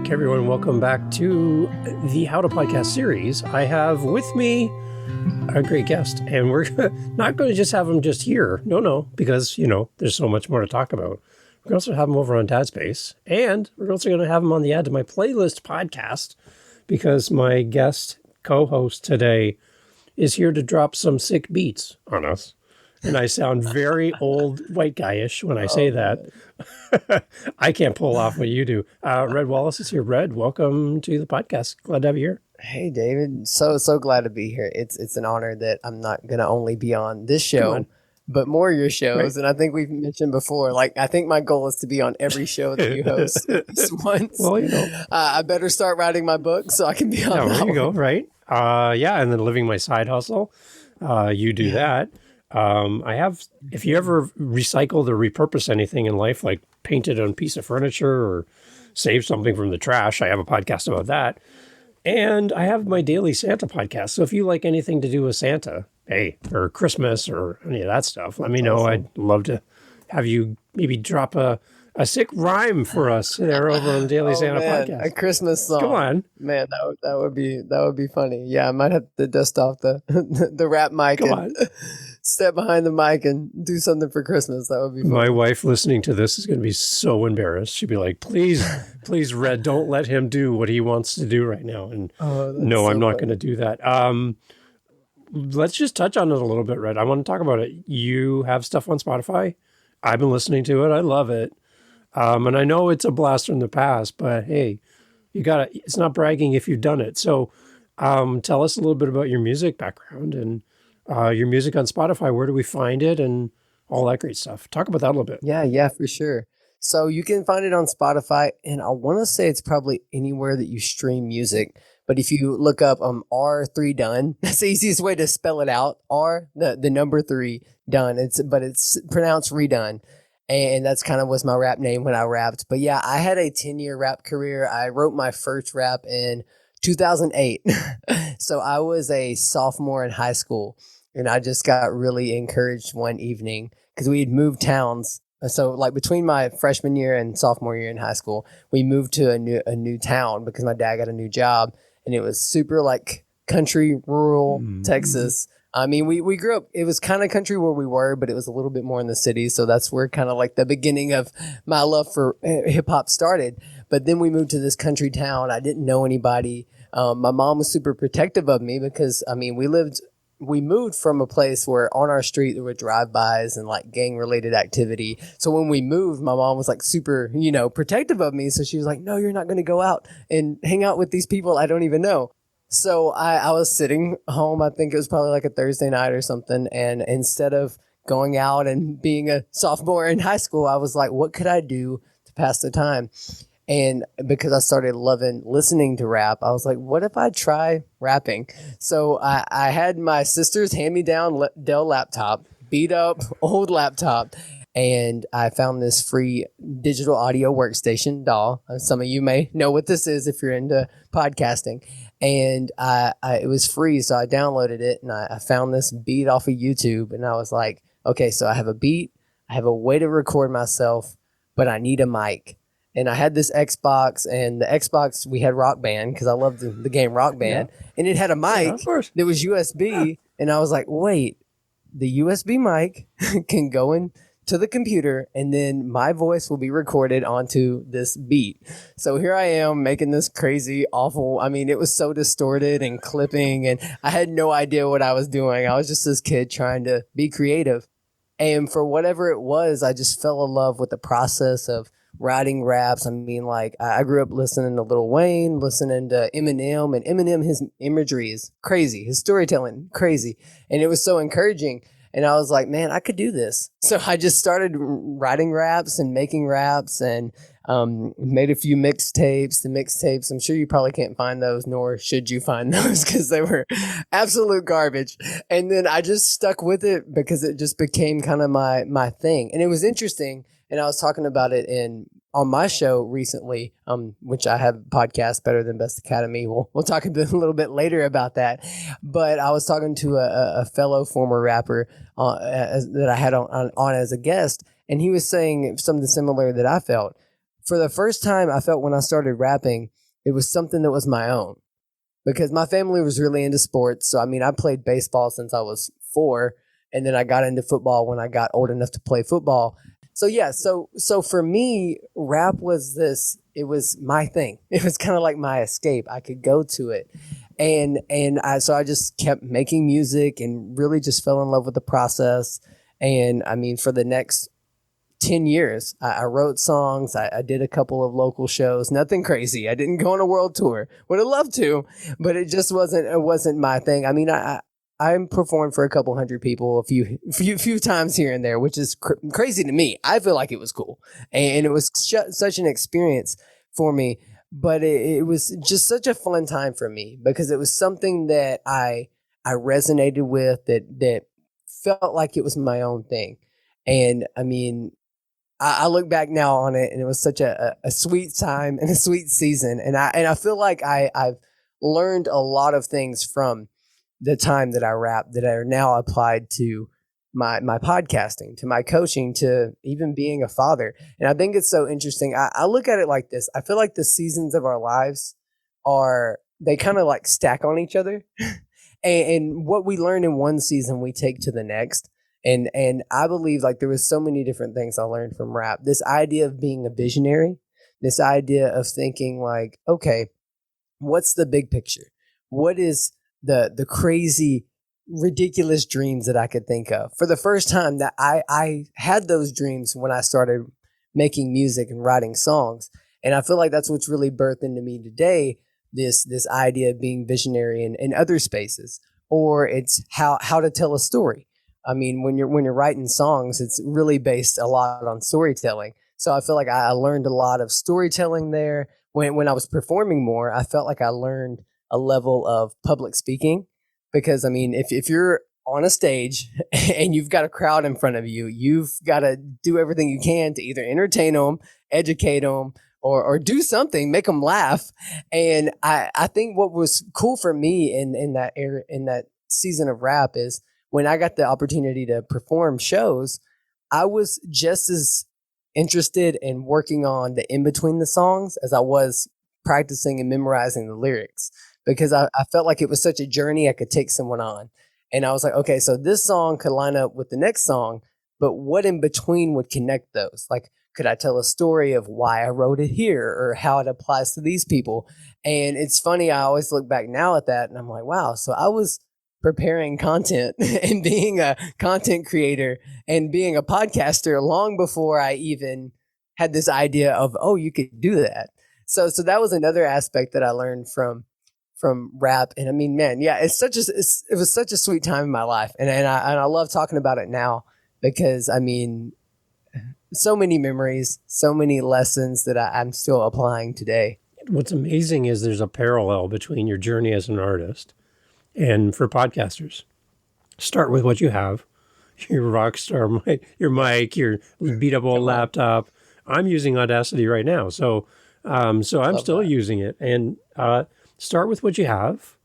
back, everyone. Welcome back to the How to Podcast series. I have with me a great guest, and we're not going to just have him just here. No, because, there's so much more to talk about. We're going to also have him over on Dad's Base, and we're also going to have him on the Add to My Playlist podcast, because my guest co-host today is here to drop some sick beats on us. And I sound very old white guyish when I say that. I can't pull off what you do. Red Wallace is here. Red, welcome to the podcast. Glad to have you here. Hey, David. So glad to be here. It's an honor that I'm not going to only be on this show, but more of your shows. Right. And I think we've mentioned before, I think my goal is to be on every show that you host at least once. Well, I better start writing my book so I can be on that. There you go, right? And then living my side hustle. You do that. If you ever recycled or repurpose anything in life, like painted on a piece of furniture or saved something from the trash, I have a podcast about that. And I have my daily Santa podcast. So if you like anything to do with Santa, or Christmas or any of that stuff, let me know. Awesome. I'd love to have you maybe drop a sick rhyme for us there over on the Daily Santa podcast. A Christmas song. Come on. Man, that would be funny. Yeah, I might have to dust off the rap mic and step behind the mic and do something for Christmas. That would be fun. My wife listening to this is going to be so embarrassed. She'd be like, please, Red, don't let him do what he wants to do right now. And no, I'm not going to do that. Let's just touch on it a little bit, Red. I want to talk about it. You have stuff on Spotify. I've been listening to it. I love it. And I know it's a blast from the past, but hey, it's not bragging if you've done it. So tell us a little bit about your music background and your music on Spotify. Where do we find it and all that great stuff? Talk about that a little bit. Yeah, for sure. So you can find it on Spotify, and I want to say it's probably anywhere that you stream music. But if you look up R3 Done, that's the easiest way to spell it out. The number 3 Done. It's pronounced redone. And that's kind of was my rap name when I rapped. But yeah, I had a 10-year rap career. I wrote my first rap in 2008. So I was a sophomore in high school, and I just got really encouraged one evening because we had moved towns. So between my freshman year and sophomore year in high school, we moved to a new town because my dad got a new job, and it was super country, rural Texas. I mean, we grew up, it was kind of country where we were, but it was a little bit more in the city. So that's where kind of the beginning of my love for hip hop started. But then we moved to this country town. I didn't know anybody. My mom was super protective of me because, we moved from a place where on our street there were drive-bys and gang related activity. So when we moved, my mom was super, protective of me. So she was like, no, you're not going to go out and hang out with these people I don't even know. So I was sitting home, I think it was probably a Thursday night or something. And instead of going out and being a sophomore in high school, I was like, what could I do to pass the time? And because I started loving listening to rap, I was like, what if I try rapping? So I had my sister's hand-me-down Dell laptop, beat up old laptop. And I found this free digital audio workstation, DAW. Some of you may know what this is if you're into podcasting. And it was free, so I downloaded it, and I found this beat off of YouTube. And I was like, okay, so I have a beat, I have a way to record myself, but I need a mic. And I had this Xbox, and the Xbox, we had Rock Band, because I loved the game Rock Band. Yeah. And it had a mic that was USB. Yeah. And I was like, wait, the USB mic can go in to the computer, and then my voice will be recorded onto this beat. So here I am making this crazy, awful, it was so distorted and clipping, and I had no idea what I was doing. I was just this kid trying to be creative. And for whatever it was, I just fell in love with the process of writing raps. I grew up listening to Lil Wayne, listening to Eminem, and Eminem, his imagery is crazy. His storytelling, crazy. And it was so encouraging. And I was like, man, I could do this. So I just started writing raps and making raps and made a few mixtapes. The mixtapes, I'm sure you probably can't find those, nor should you find those because they were absolute garbage. And then I just stuck with it because it just became kind of my thing. And it was interesting. And I was talking about it on my show recently, which I have a podcast, Better Than Best Academy. We'll talk a little bit later about that. But I was talking to a fellow former rapper that I had on as a guest, and he was saying something similar that I felt. for the first time, I felt when I started rapping, it was something that was my own because my family was really into sports. So, I mean, I played baseball since I was 4, and then I got into football when I got old enough to play football. So yeah, so for me, rap was this. It was my thing. It was kind of like my escape. I could go to it, so I just kept making music and really just fell in love with the process. And I mean, for the next 10 years, I wrote songs. I did a couple of local shows. Nothing crazy. I didn't go on a world tour. Would have loved to, but it just wasn't. It wasn't my thing. I mean, I performed for a couple hundred people a few times here and there, which is crazy to me. I feel like it was cool, and it was such an experience for me. But it was just such a fun time for me because it was something that I resonated with, that felt like it was my own thing. And I mean, I look back now on it, and it was such a sweet time and a sweet season. And I feel like I've learned a lot of things from the time that I rap that are now applied to my podcasting, to my coaching, to even being a father. And I think it's so interesting. I look at it like this. I feel like the seasons of our lives they kind of like stack on each other. And what we learn in one season, we take to the next. And I believe like there was so many different things I learned from rap. This idea of being a visionary, this idea of thinking like, okay, what's the big picture? What is the crazy, ridiculous dreams that I could think of? For the first time that I had those dreams when I started making music and writing songs. And I feel like that's what's really birthed into me today, this idea of being visionary in other spaces, or it's how to tell a story. I mean, when you're writing songs, it's really based a lot on storytelling. So I feel like I learned a lot of storytelling there. When I was performing more, I felt like I learned a level of public speaking because, I mean, if you're on a stage and you've got a crowd in front of you, you've got to do everything you can to either entertain them, educate them, or do something, make them laugh. And I think what was cool for me in that era, in that season of rap is when I got the opportunity to perform shows, I was just as interested in working on the in between the songs as I was practicing and memorizing the lyrics because I felt like it was such a journey I could take someone on. And I was like, okay, so this song could line up with the next song, but what in between would connect those? Like, could I tell a story of why I wrote it here or how it applies to these people? And it's funny, I always look back now at that and I'm like, wow, so I was preparing content and being a content creator and being a podcaster long before I even had this idea of, oh, you could do that. So that was another aspect that I learned from rap. And I mean, man, yeah, it was such a sweet time in my life. And I love talking about it now because I mean, so many memories, so many lessons that I'm still applying today. What's amazing is there's a parallel between your journey as an artist and for podcasters. Start with what you have, your Rockstar mic, your mic, your beat up old laptop. I'm using Audacity right now. So I'm still using it. And start with what you have,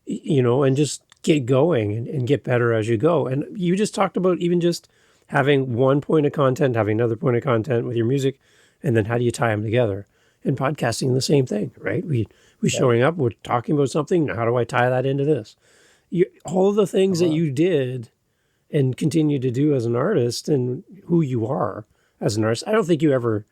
and just get going and get better as you go. And you just talked about even just having one point of content, having another point of content with your music, and then how do you tie them together? And podcasting, the same thing, right? We showing up, we're talking about something. How do I tie that into this? All the things that you did and continue to do as an artist and who you are as an artist. I don't think you ever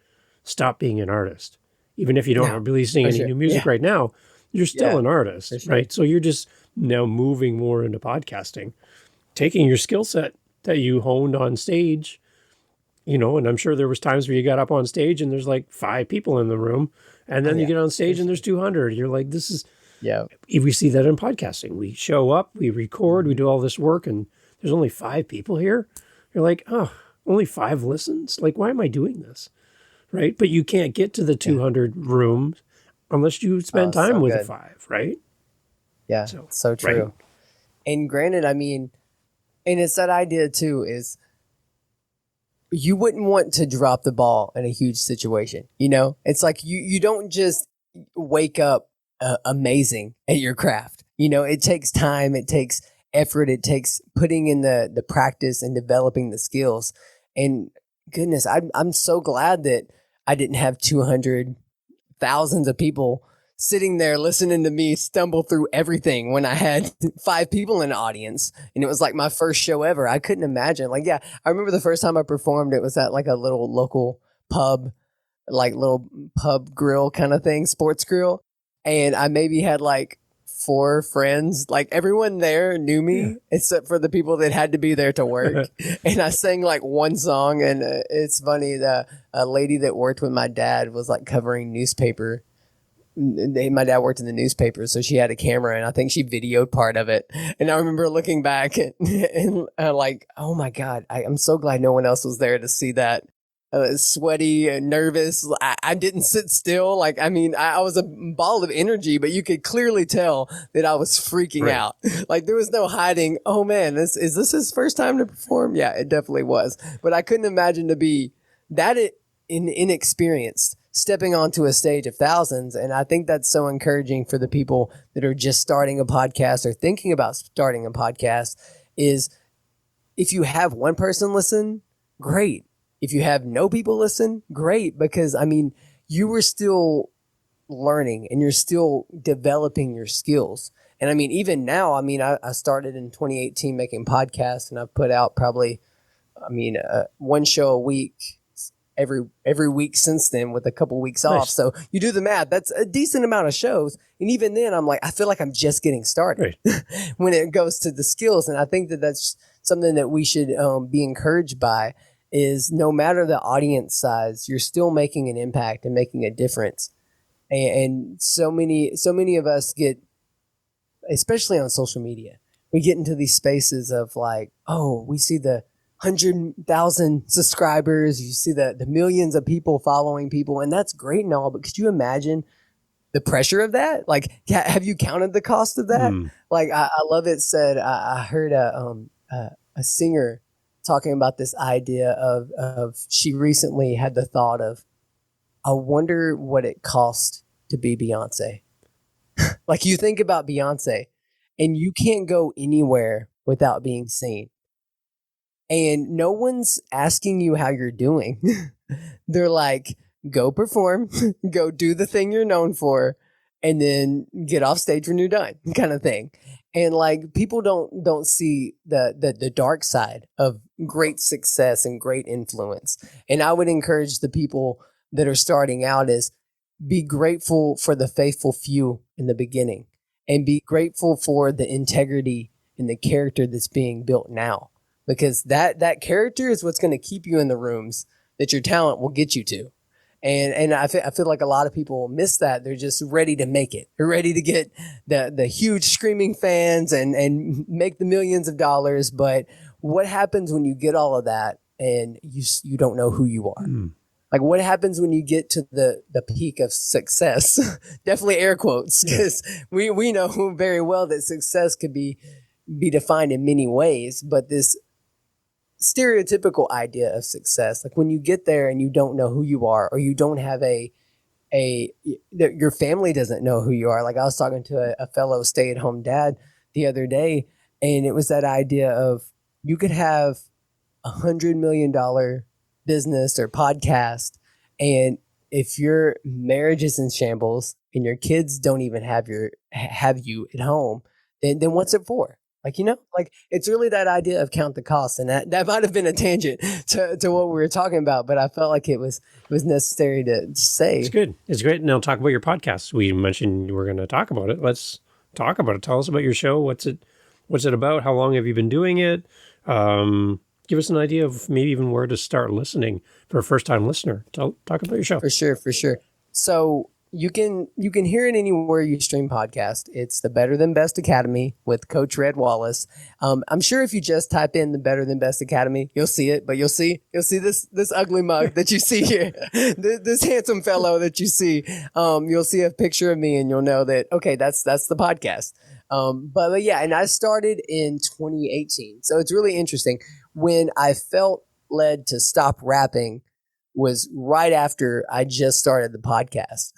stop being an artist. Even if you don't releasing any new music right now, you're still an artist, right? So you're just now moving more into podcasting, taking your skill set that you honed on stage, and I'm sure there was times where you got up on stage and there's like 5 people in the room, and then you get on stage and there's 200. You're like, this is, we see that in podcasting. We show up, we record, we do all this work, and there's only 5 people here. You're like, oh, only 5 listens? Like, why am I doing this? Right? But you can't get to the 200 rooms unless you spend time with the 5, right? Yeah, so true. Right? And granted, I mean, and it's that idea too, is you wouldn't want to drop the ball in a huge situation. It's like you don't just wake up amazing at your craft. It takes time, it takes effort, it takes putting in the practice and developing the skills. And goodness, I'm so glad that I didn't have 200 thousands of people sitting there listening to me stumble through everything when I had 5 people in the audience and it was like my first show ever. I couldn't imagine. Like, yeah, I remember the first time I performed, it was at like a little local pub, like little pub grill kind of thing, sports grill. And I maybe had like 4 friends, like everyone there knew me except for the people that had to be there to work. And I sang like one song and it's funny. A lady that worked with my dad was like covering newspaper. My dad worked in the newspaper, so she had a camera and I think she videoed part of it. And I remember looking back and like, oh my God, I'm so glad no one else was there to see that. Sweaty and nervous. I didn't sit still. Like, I mean, I was a ball of energy, but you could clearly tell that I was freaking out. Like, there was no hiding. Oh man, is this his first time to perform? Yeah, it definitely was. But I couldn't imagine to be that inexperienced stepping onto a stage of thousands. And I think that's so encouraging for the people that are just starting a podcast or thinking about starting a podcast is if you have one person listen, great. If you have no people listen, great. Because, I mean, you were still learning and you're still developing your skills. And I mean, even now, I mean, I started in 2018 making podcasts and I've put out probably, one show a week every week since then with a couple weeks off. So you do the math, that's a decent amount of shows. And even then I'm like, I feel like I'm just getting started when it goes to the skills. And I think that that's something that we should be encouraged by is no matter the audience size, you're still making an impact and making a difference. And so many of us get, especially on social media, we get into these spaces of like, oh, we see the 100,000 subscribers, you see the millions of people following people, and that's great and all, but could you imagine the pressure of that? Like, have you counted the cost of that? Like, I love it said, I heard a singer talking about this idea of she recently had the thought of, I wonder what it cost to be Beyonce. Like, you think about Beyonce and you can't go anywhere without being seen. And no one's asking you how you're doing. They're like, go perform, go do the thing you're known for, and then get off stage when you're done, kind of thing. And like, people don't see the dark side of great success and great influence. And I would encourage the people that are starting out is be grateful for the faithful few in the beginning and be grateful for the integrity and the character that's being built now. Because that character is what's going to keep you in the rooms that your talent will get you to. And I feel like a lot of people miss that. They're just ready to make it. They're ready to get the huge screaming fans and make the millions of dollars. But what happens when you get all of that and you don't know who you are? Like, what happens when you get to the peak of success? Definitely air quotes, because we know very well that success could be defined in many ways. But this stereotypical idea of success, like when you get there and you don't know who you are, or you don't have your family doesn't know who you are. Like, I was talking to a fellow stay-at-home dad the other day, and it was that idea of you could have $100 million business or podcast, and if your marriage is in shambles and your kids don't even have you at home, then what's it for? Like, like, it's really that idea of count the cost. And that might have been a tangent to what we were talking about, but I felt like it was necessary to say. It's good. It's great. Now talk about your podcast. We mentioned you were going to talk about it. Let's talk about it. Tell us about your show. What's it about? How long have you been doing it? Give us an idea of maybe even where to start listening for a first-time listener. Talk about your show. For sure. So you can hear it anywhere you stream podcast. It's the Better Than Best Academy with Coach Red Wallace. I'm sure if you just type in the Better Than Best Academy, you'll see it. But you'll see this ugly mug that you see here, this handsome fellow that you see. You'll see a picture of me, and you'll know that that's the podcast. But yeah, and I started in 2018, so it's really interesting. When I felt led to stop rapping was right after I just started the podcast.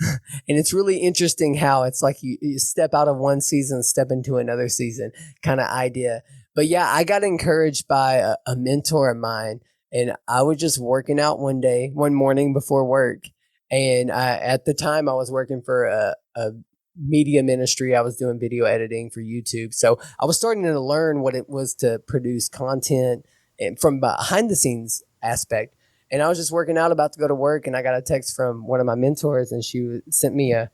And it's really interesting how it's like you step out of one season, step into another season kind of idea. But yeah, I got encouraged by a mentor of mine, and I was just working out one morning before work. And at the time I was working for a media ministry. I was doing video editing for YouTube. So I was starting to learn what it was to produce content and from behind the scenes aspect. And I was just working out, about to go to work, and I got a text from one of my mentors, and she sent me a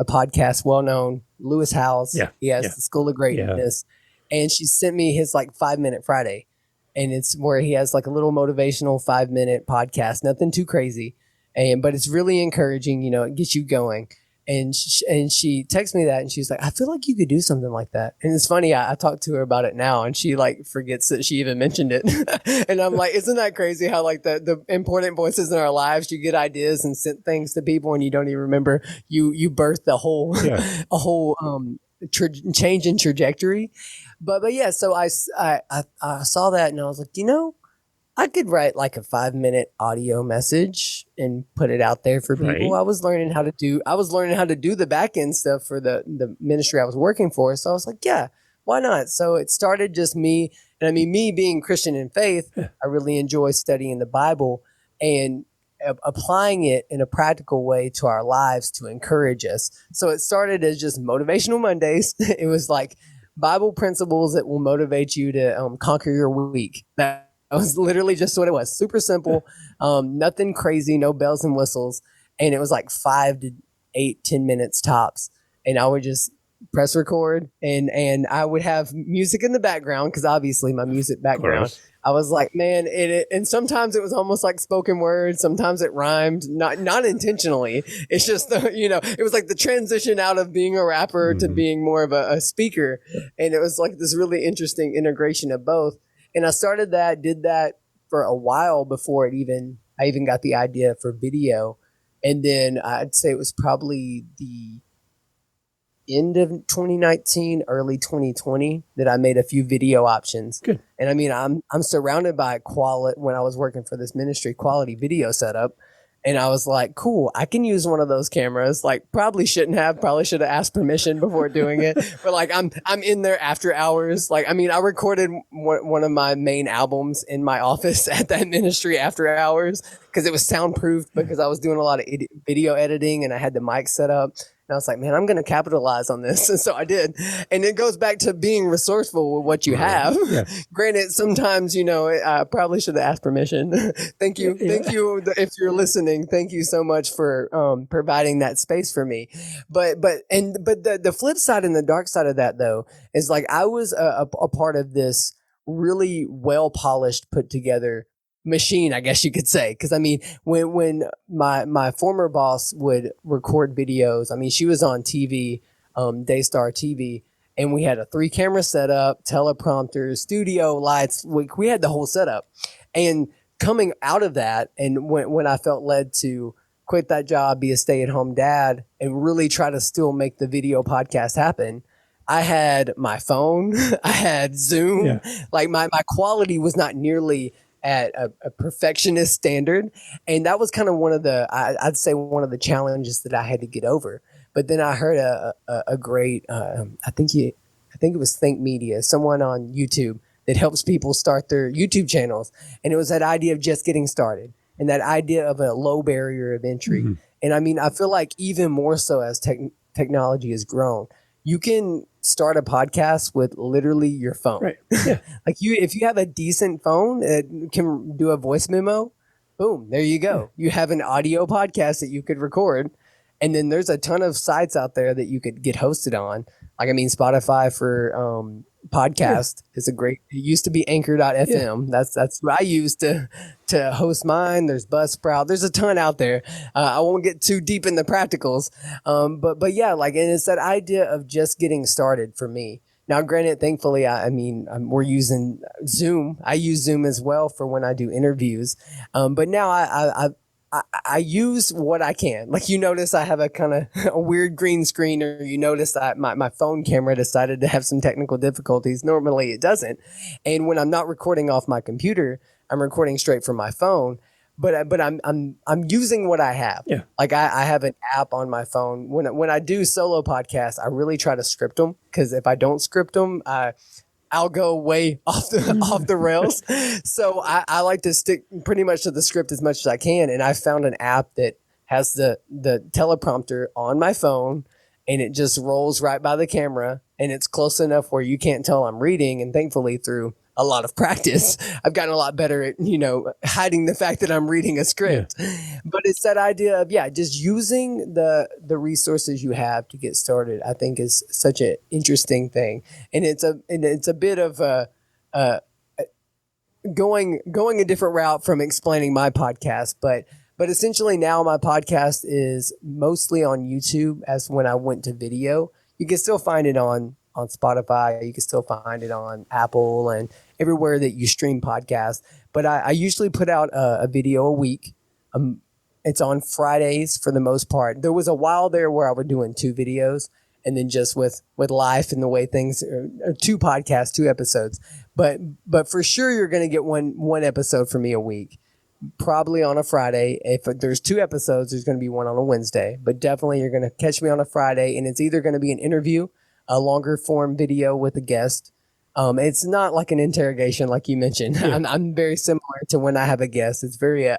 podcast, well known, Lewis Howes. Yeah. He has Yeah. the School of Greatness, and she sent me his like 5-minute Friday, and it's where he has like a little motivational 5-minute podcast, nothing too crazy, but it's really encouraging. It gets you going. And she texted me that, and she's like, I feel like you could do something like that. And it's funny, I talked to her about it now, and she like forgets that she even mentioned it. And I'm like, isn't that crazy how like the important voices in our lives, you get ideas and send things to people and you don't even remember you birthed a whole a whole change in trajectory. But yeah, so I saw that, and I was like, I could write like a 5-minute audio message and put it out there for people. Right. I was learning how to do the back end stuff for the ministry I was working for. So I was like, yeah, why not? So it started just me. And I mean, me being Christian in faith, I really enjoy studying the Bible and applying it in a practical way to our lives to encourage us. So it started as just motivational Mondays. It was like Bible principles that will motivate you to conquer your week. That was literally just what it was. Super simple, nothing crazy, no bells and whistles. And it was like 5 to 8, 10 minutes tops. And I would just press record, and I would have music in the background, because obviously my music background. I was like, man, and sometimes it was almost like spoken word. Sometimes it rhymed, not intentionally. It's just, it was like the transition out of being a rapper to being more of a speaker. And it was like this really interesting integration of both. And I did that for a while before I even got the idea for video. And then I'd say it was probably the end of 2019, early 2020 that I made a few video options. Good. And I mean, I'm surrounded by quality, when I was working for this ministry, quality video setup. And I was like, cool, I can use one of those cameras. Like, probably should have asked permission before doing it. But like, I'm in there after hours. Like, I mean, I recorded one of my main albums in my office at that ministry after hours, because it was soundproofed, because I was doing a lot of video editing and I had the mic set up. And I was like, man, I'm going to capitalize on this. And so I did. And it goes back to being resourceful with what you have. Yeah. Granted, sometimes, I probably should have asked permission. Thank you. Yeah. Thank you. If you're listening, thank you so much for providing that space for me. But the flip side and the dark side of that, though, is like I was a part of this really well polished, put together machine, I guess you could say. Because I mean, when my former boss would record videos, I mean, she was on TV, Daystar TV, and we had a 3-camera setup, teleprompter, studio lights. We had the whole setup. And coming out of that, and when I felt led to quit that job, be a stay-at-home dad, and really try to still make the video podcast happen, I had my phone, I had Zoom. Yeah. Like my quality was not nearly at a perfectionist standard. And that was kind of I'd say one of the challenges that I had to get over. But then I heard a great, I think it was Think Media, someone on YouTube that helps people start their YouTube channels. And it was that idea of just getting started and that idea of a low barrier of entry. Mm-hmm. And I mean, I feel like even more so as technology has grown, you can start a podcast with literally your phone. Right. Yeah. Like if you have a decent phone that can do a voice memo, boom, there you go. Yeah. You have an audio podcast that you could record. And then there's a ton of sites out there that you could get hosted on. Like, I mean, Spotify for podcast is a great, it used to be anchor.fm. Yeah. That's what I use to host mine. There's Buzzsprout. There's a ton out there. I won't get too deep in the practicals. But yeah, like, and it's that idea of just getting started for me. Now, granted, thankfully, we're using Zoom. I use Zoom as well for when I do interviews. But now I use what I can. Like, you notice I have a kind of a weird green screen, or you notice that my phone camera decided to have some technical difficulties. Normally it doesn't. And when I'm not recording off my computer, I'm recording straight from my phone. But I'm using what I have. Yeah. Like I have an app on my phone. When I do solo podcasts, I really try to script them, because if I don't script them, I'll go way off the rails. So I like to stick pretty much to the script as much as I can. And I found an app that has the teleprompter on my phone, and it just rolls right by the camera, and it's close enough where you can't tell I'm reading. And thankfully, through a lot of practice, I've gotten a lot better at, hiding the fact that I'm reading a script. But it's that idea of, just using the resources you have to get started, I think is such an interesting thing. And it's a bit of going a different route from explaining my podcast, but essentially now my podcast is mostly on YouTube. As when I went to video, you can still find it on Spotify. You can still find it on Apple and everywhere that you stream podcasts. But I usually put out a video a week. It's on Fridays for the most part. There was a while there where I was doing 2 videos, and then just with life and the way things are 2 podcasts, 2 episodes. But for sure, you're going to get one episode from me a week. Probably on a Friday. If there's 2 episodes, there's going to be one on a Wednesday. But definitely you're going to catch me on a Friday, and it's either going to be an interview, a longer form video with a guest. It's not like an interrogation like you mentioned. Yeah. I'm very similar to when I have a guest. It's very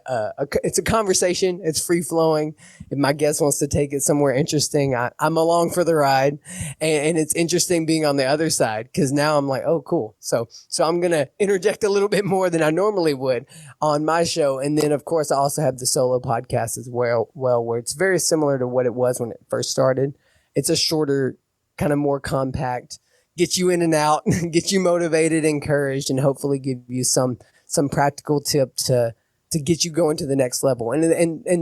it's a conversation. It's free flowing. If my guest wants to take it somewhere interesting, I'm along for the ride, and it's interesting being on the other side, because now I'm like, oh, cool. So I'm gonna interject a little bit more than I normally would on my show, and then of course I also have the solo podcast as well, where it's very similar to what it was when it first started. It's a shorter, kind of more compact, get you in and out, get you motivated, encouraged, and hopefully give you some practical tip to get you going to the next level. And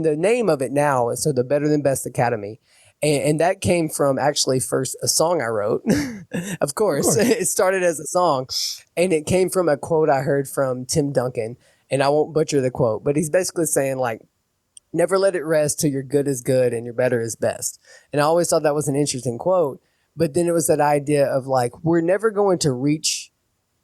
the name of it now is the Better Than Best Academy. And that came from actually first a song I wrote. Of course, it started as a song, and it came from a quote I heard from Tim Duncan, and I won't butcher the quote, but he's basically saying, like, never let it rest till your good is good and your better is best. And I always thought that was an interesting quote. But then it was that idea of, like, we're never going to reach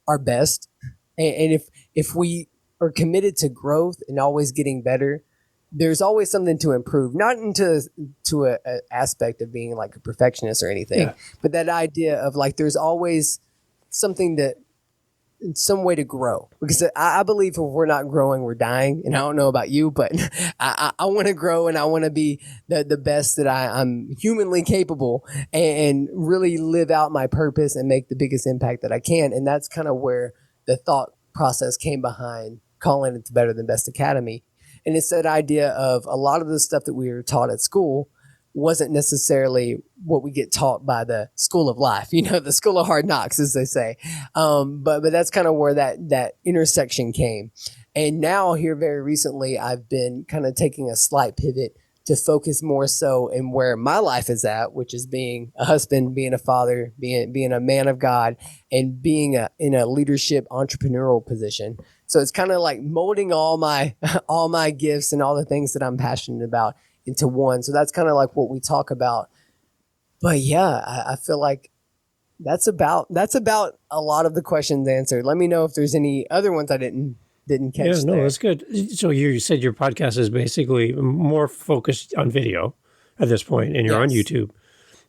our best. And if we are committed to growth and always getting better, there's always something to improve, not into a aspect of being like a perfectionist or anything, but that idea of, like, there's always something that, in some way, to grow. Because I believe if we're not growing, we're dying. And I don't know about you, but I want to grow, and I want to be the best that I'm humanly capable, and really live out my purpose and make the biggest impact that I can. And that's kind of where the thought process came behind calling it the Better Than Best Academy. And it's that idea of a lot of the stuff that we were taught at school wasn't necessarily what we get taught by the school of life, the school of hard knocks, as they say. But that's kind of where that intersection came. And now here very recently, I've been kind of taking a slight pivot to focus more so in where my life is at, which is being a husband, being a father, being a man of God, and being in a leadership entrepreneurial position. So it's kind of like molding all my gifts and all the things that I'm passionate about into one. So that's kind of like what we talk about. But yeah, I feel like that's about a lot of the questions answered. Let me know if there's any other ones I didn't catch. Yeah, no, that's good. So you said your podcast is basically more focused on video at this point, and you're on YouTube.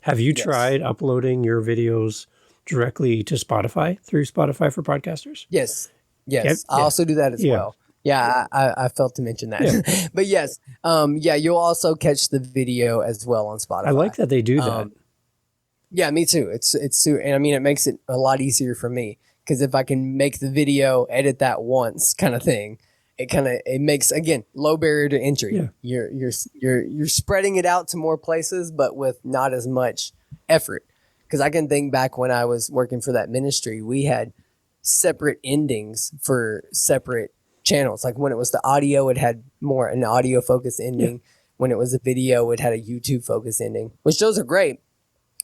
Have you tried uploading your videos directly to Spotify through Spotify for Podcasters? Yes. I also do that as well. Yeah, I failed to mention that. Yeah. But yes, you'll also catch the video as well on Spotify. I like that they do that. Yeah, me too. And I mean, it makes it a lot easier for me, because if I can make the video, edit that once, kind of thing, it makes, again, low barrier to entry. Yeah. You're spreading it out to more places, but with not as much effort. Because I can think back when I was working for that ministry, we had separate endings for separate channels. Like when it was the audio, it had more an audio focused ending. Yeah. When it was a video, it had a YouTube focused ending, which those are great.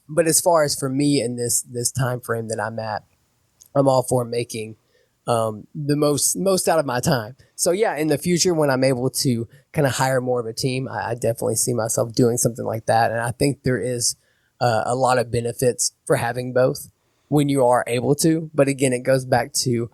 But as far as for me in this time frame that I'm at, I'm all for making the most out of my time. So yeah, in the future, when I'm able to kind of hire more of a team, I definitely see myself doing something like that. And I think there is a lot of benefits for having both when you are able to. But again, it goes back to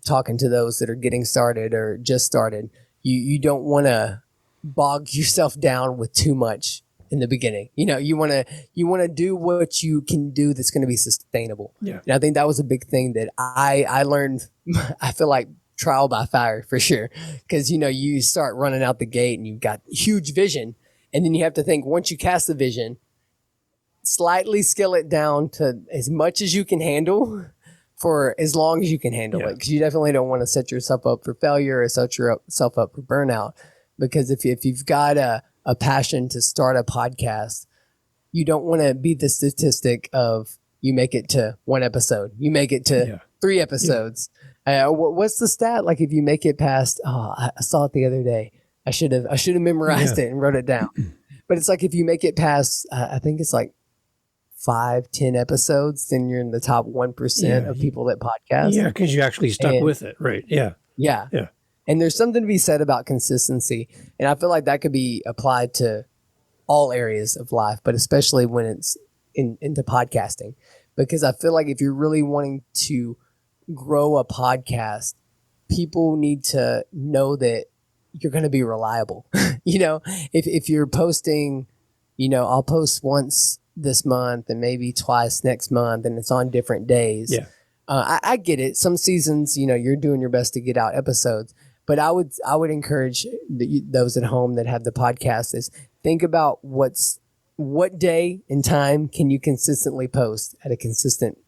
talking to those that are getting started or just started. You don't want to bog yourself down with too much in the beginning. You want to do what you can do that's going to be sustainable. Yeah. And I think that was a big thing that I learned. I feel like trial by fire for sure. Because, you start running out the gate and you've got huge vision, And then you have to think, once you cast the vision, slightly scale it down to as much as you can handle for as long as you can handle it. Because you definitely don't want to set yourself up for failure or set yourself up for burnout. Because if you've got a passion to start a podcast, you don't want to be the statistic of you make it to one episode, you make it to 3 episodes. What's the stat? Like if you make it past, I saw it the other day. I should have memorized it and wrote it down. But it's like if you make it past, I think it's like 5-10 episodes, then you're in the top 1% of people that podcast. Yeah, because you actually stuck with it, right? Yeah. And there's something to be said about consistency, and I feel like that could be applied to all areas of life, but especially when it's into podcasting, because I feel like if you're really wanting to grow a podcast, people need to know that you're going to be reliable. If you're posting, I'll post once this month and maybe twice next month, and it's on different days. I get it. Some seasons, you're doing your best to get out episodes, but I would encourage those at home that have the podcast is think about what day and time can you consistently post at a consistent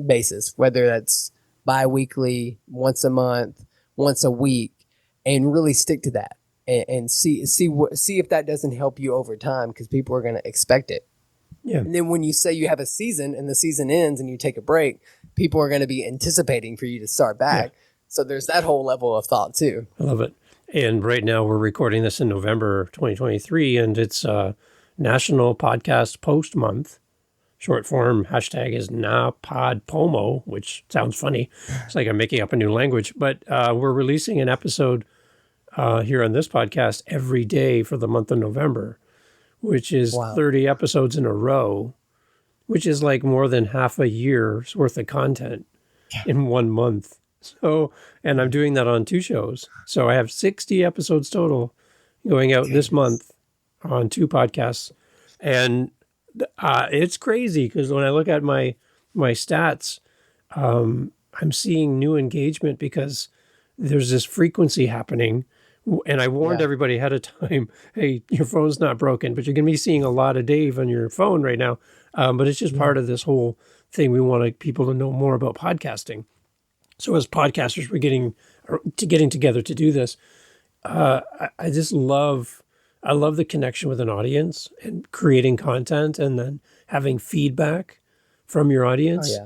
basis, whether that's bi-weekly, once a month, once a week, and really stick to that and see if that doesn't help you over time, because people are going to expect it. And then when you say you have a season and the season ends and you take a break, people are going to be anticipating for you to start back. So there's that whole level of thought too. I love it. And right now we're recording this in November 2023, and it's National Podcast Post Month. Short form hashtag is NaPodPomo, which sounds funny. It's like I'm making up a new language. But we're releasing an episode here on this podcast every day for the month of November, which is 30 episodes in a row, which is like more than half a year's worth of content in 1 month. So, and I'm doing that on 2 shows. So I have 60 episodes total going out this month on 2 podcasts. And it's crazy because when I look at my stats, I'm seeing new engagement because there's this frequency happening. And I warned everybody ahead of time, hey, your phone's not broken, but you're going to be seeing a lot of Dave on your phone right now. But it's just part of this whole thing. We want people to know more about podcasting. So as podcasters, we're getting together to do this. I just love the connection with an audience and creating content and then having feedback from your audience.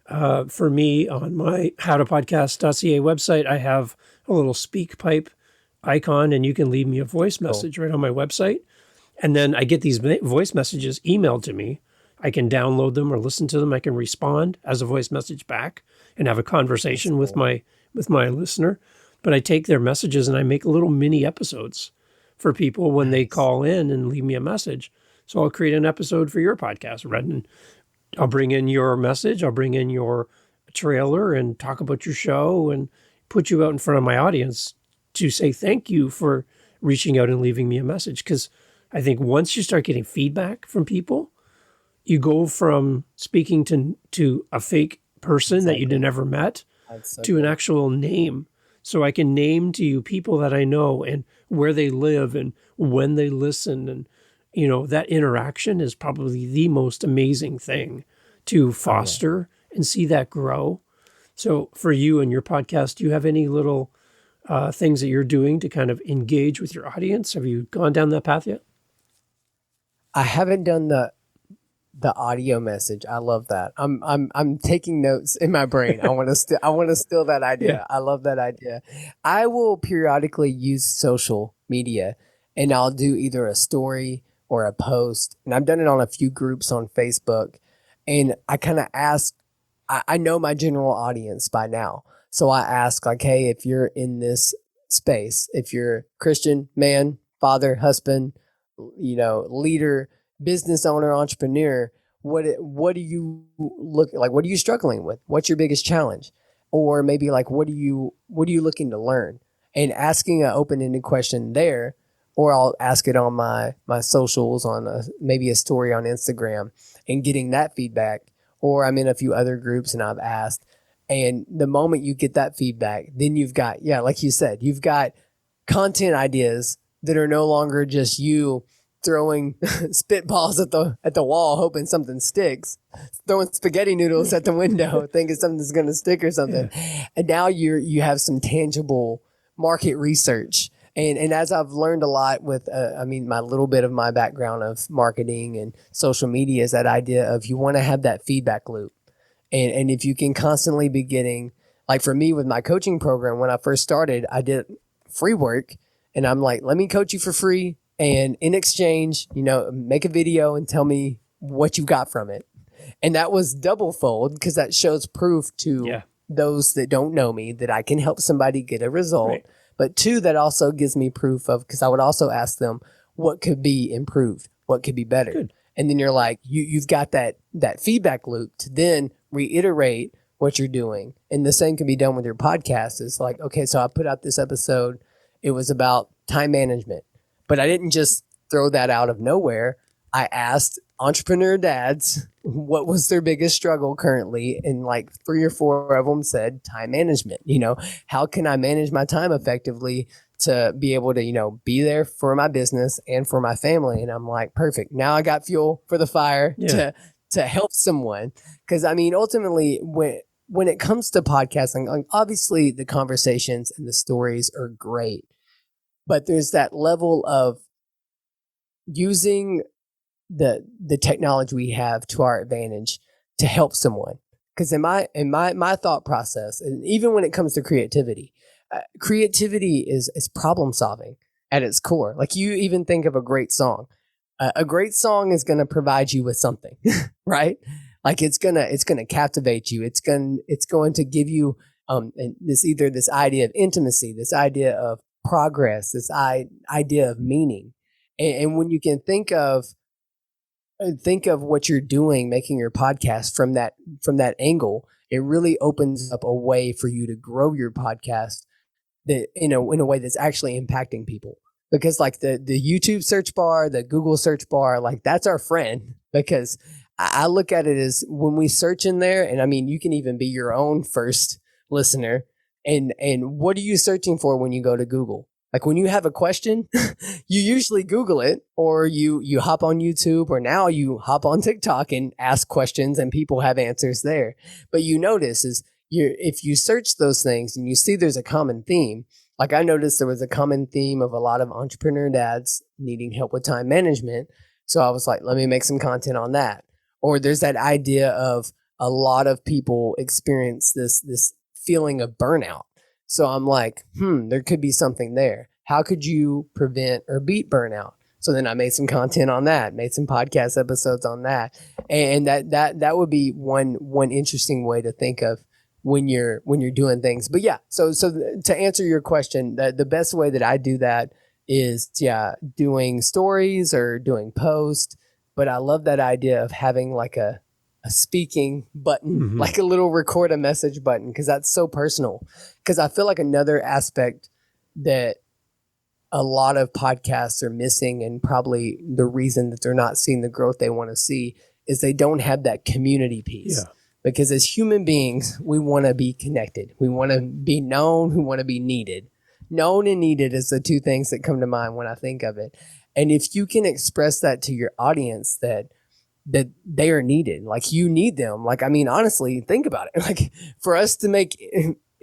For me, on my howtopodcast.ca website, I have a little speak pipe icon, and you can leave me a voice message right on my website. And then I get these voice messages emailed to me. I can download them or listen to them. I can respond as a voice message back and have a conversation with my listener. But I take their messages and I make little mini episodes for people when they call in and leave me a message. So I'll create an episode for your podcast, Redden. I'll bring in your message. I'll bring in your trailer and talk about your show and put you out in front of my audience to say thank you for reaching out and leaving me a message. Because I think once you start getting feedback from people, you go from speaking to a fake person that you'd never met to an actual name. So I can name to you people that I know and where they live and when they listen. And, that interaction is probably the most amazing thing to foster and see that grow. So for you and your podcast, do you have any little things that you're doing to kind of engage with your audience? Have you gone down that path yet? I haven't done the audio message. I love that. I'm taking notes in my brain. I want to steal that idea. I love that idea. I will periodically use social media, and I'll do either a story or a post. And I've done it on a few groups on Facebook, and I kind of ask. I know my general audience by now, so I ask like, hey, if you're in this space, if you're Christian, man, father, husband, leader, business owner, entrepreneur, what do you look like? What are you struggling with? What's your biggest challenge? Or maybe like, what are you looking to learn? And asking an open-ended question there, or I'll ask it on my socials, on maybe a story on Instagram, and getting that feedback. Or I'm in a few other groups and I've asked. And the moment you get that feedback, then you've got, like you said, you've got content ideas that are no longer just you throwing spitballs at the wall, hoping something sticks, throwing spaghetti noodles at the window, thinking something's going to stick or something. Yeah. And now you have some tangible market research. And as I've learned a lot with, my little bit of my background of marketing and social media is that idea of you want to have that feedback loop. And if you can constantly be getting, like for me with my coaching program, when I first started, I did free work and I'm like, let me coach you for free. And in exchange, make a video and tell me what you got from it. And that was double fold because that shows proof to those that don't know me that I can help somebody get a result. Right. But two, that also gives me proof of, because I would also ask them what could be improved, what could be better. Good. And then you're like, you've got that feedback loop to then reiterate what you're doing. And the same can be done with your podcast. It's like, okay, so I put out this episode. It was about time management, but I didn't just throw that out of nowhere. I asked entrepreneur dads what was their biggest struggle currently, and like 3 or 4 of them said time management. How can I manage my time effectively to be able to be there for my business and for my family? And I'm like, perfect, now I got fuel for the fire to help someone. Because ultimately when it comes to podcasting, like, obviously the conversations and the stories are great, but there's that level of using the technology we have to our advantage to help someone. Because in my thought process, and even when it comes to creativity is problem solving at its core. Like, you even think of a great song. A great song is going to provide you with something, right? Like it's gonna captivate you. It's going to give you this idea of intimacy, this idea of progress, this idea of meaning. And when you can think of what you're doing, making your podcast from that angle, it really opens up a way for you to grow your podcast that in a way that's actually impacting people. Because like the YouTube search bar, the Google search bar, like that's our friend. Because I look at it as when we search in there, and you can even be your own first listener. And what are you searching for when you go to Google? Like when you have a question, you usually Google it, or you hop on YouTube, or now you hop on TikTok and ask questions and people have answers there. But you notice if you search those things and you see there's a common theme, like I noticed there was a common theme of a lot of entrepreneur dads needing help with time management. So I was like, let me make some content on that. Or there's that idea of a lot of people experience this feeling of burnout. So I'm like, there could be something there. How could you prevent or beat burnout? So then I made some content on that, made some podcast episodes on that. And that would be one interesting way to think of when you're doing things. But yeah, so to answer your question, the best way that I do that is doing stories or doing posts. But I love that idea of having like a speaking button, like a little record a message button, because that's so personal. Because I feel like another aspect that a lot of podcasts are missing, and probably the reason that they're not seeing the growth they want to see, is they don't have that community piece. Yeah. Because as human beings, we want to be connected. We want to be known. We want to be needed. Known and needed is the two things that come to mind when I think of it. And if you can express that to your audience, that they are needed, like you need them. Like, honestly, think about it. Like, for us to make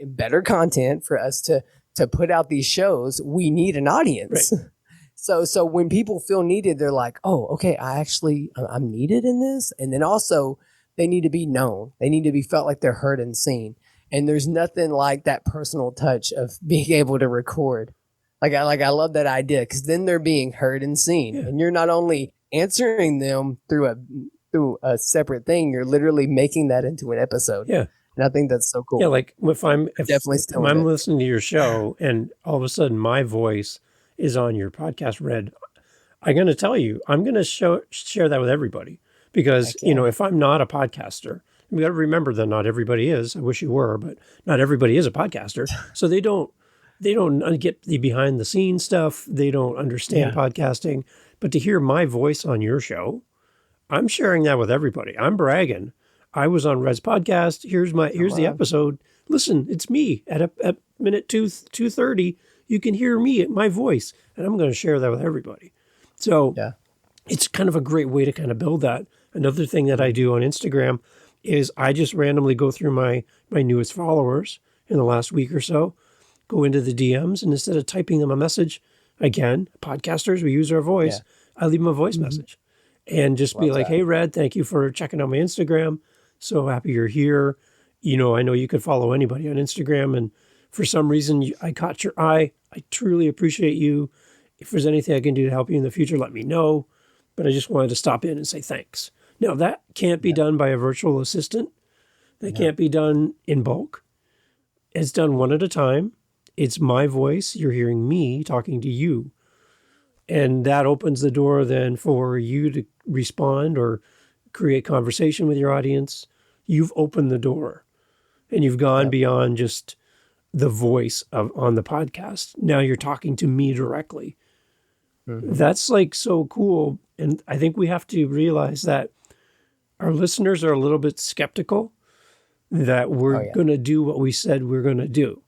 better content, for us to put out these shows, we need an audience. Right. So when people feel needed, they're like, oh, okay, I'm needed in this. And then also they need to be known. They need to be felt like they're heard and seen. And there's nothing like that personal touch of being able to record. I love that idea, because then they're being heard and seen. Yeah. And you're not only answering them through a separate thing, you're literally making that into an episode. Yeah. And I think that's so cool. Yeah, like if I'm listening to your show and all of a sudden my voice is on your podcast read, I'm going to tell you, I'm going to share that with everybody. Because, if I'm not a podcaster, we got to remember that not everybody is. I wish you were, but not everybody is a podcaster. So they don't get the behind the scenes stuff. They don't understand podcasting. But to hear my voice on your show, I'm sharing that with everybody. I'm bragging. I was on Red's podcast. Here's the episode. Listen, it's me at minute 2:30. You can hear me, my voice, and I'm going to share that with everybody. So it's kind of a great way to kind of build that. Another thing that I do on Instagram is I just randomly go through my newest followers in the last week or so, go into the DMs, and instead of typing them a message, again, podcasters, we use our voice, I leave them a voice message and just be like, hey, Red, thank you for checking out my Instagram. So happy you're here. You know, I know you could follow anybody on Instagram, and for some reason I caught your eye. I truly appreciate you. If there's anything I can do to help you in the future, let me know. But I just wanted to stop in and say thanks. Now, that can't be done by a virtual assistant. That can't be done in bulk. It's done one at a time. It's my voice. You're hearing me talking to you. And that opens the door then for you to respond or create conversation with your audience. You've opened the door and you've gone beyond just the voice on the podcast. Now you're talking to me directly. That's like so cool. And I think we have to realize that our listeners are a little bit skeptical that we're going to do what we said we're going to do.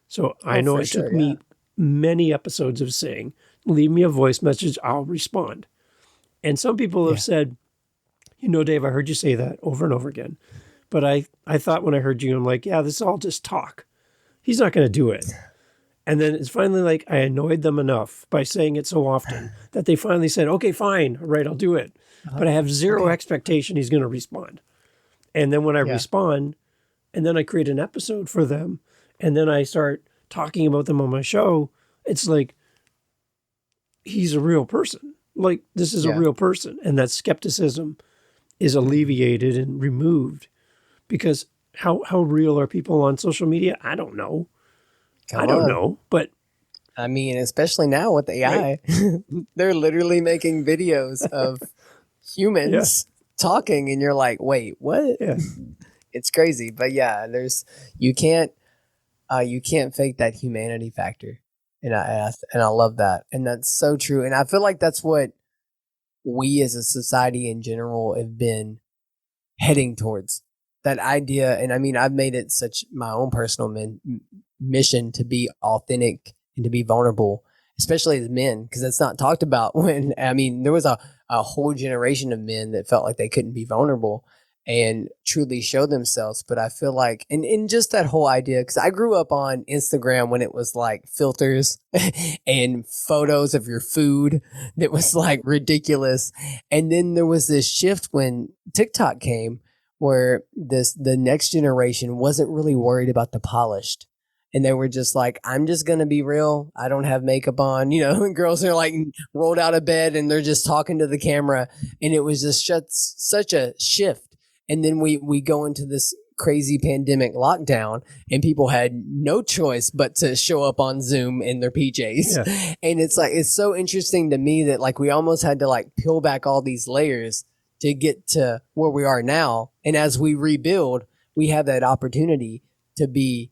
So I know it took me many episodes of saying, leave me a voice message, I'll respond. And some people have said, you know, Dave, I heard you say that over and over again. But I thought when I heard you, I'm like, yeah, this is all just talk. He's not going to do it. And then it's finally like I annoyed them enough by saying it so often that they finally said, okay, fine, all right, I'll do it. But I have zero expectation he's going to respond. And then when I respond, and then I create an episode for them, and then I start talking about them on my show, it's like, he's a real person. Like, this is a real person. And that skepticism is alleviated and removed. Because how real are people on social media? I don't know. I don't know, but I mean, especially now with AI, they're literally making videos of humans talking, and you're like, wait, what? Yeah. It's crazy. But yeah, you can't fake that humanity factor. And I love that. And that's so true. And I feel like that's what we as a society in general have been heading towards, that idea. And I mean, I've made it such my own personal mission to be authentic and to be vulnerable, especially as men, because it's not talked about. When I mean, there was a whole generation of men that felt like they couldn't be vulnerable and truly show themselves. But I feel like, and just that whole idea, because I grew up on Instagram when it was like filters and photos of your food that was like ridiculous. And then there was this shift when TikTok came, where the next generation wasn't really worried about the polished. And they were just like, I'm just going to be real. I don't have makeup on, you know, and girls are like rolled out of bed and they're just talking to the camera. And it was just such a shift. And then we go into this crazy pandemic lockdown, and people had no choice but to show up on Zoom in their PJs. Yeah. And it's like, it's so interesting to me that like we almost had to like peel back all these layers to get to where we are now. And as we rebuild, we have that opportunity to be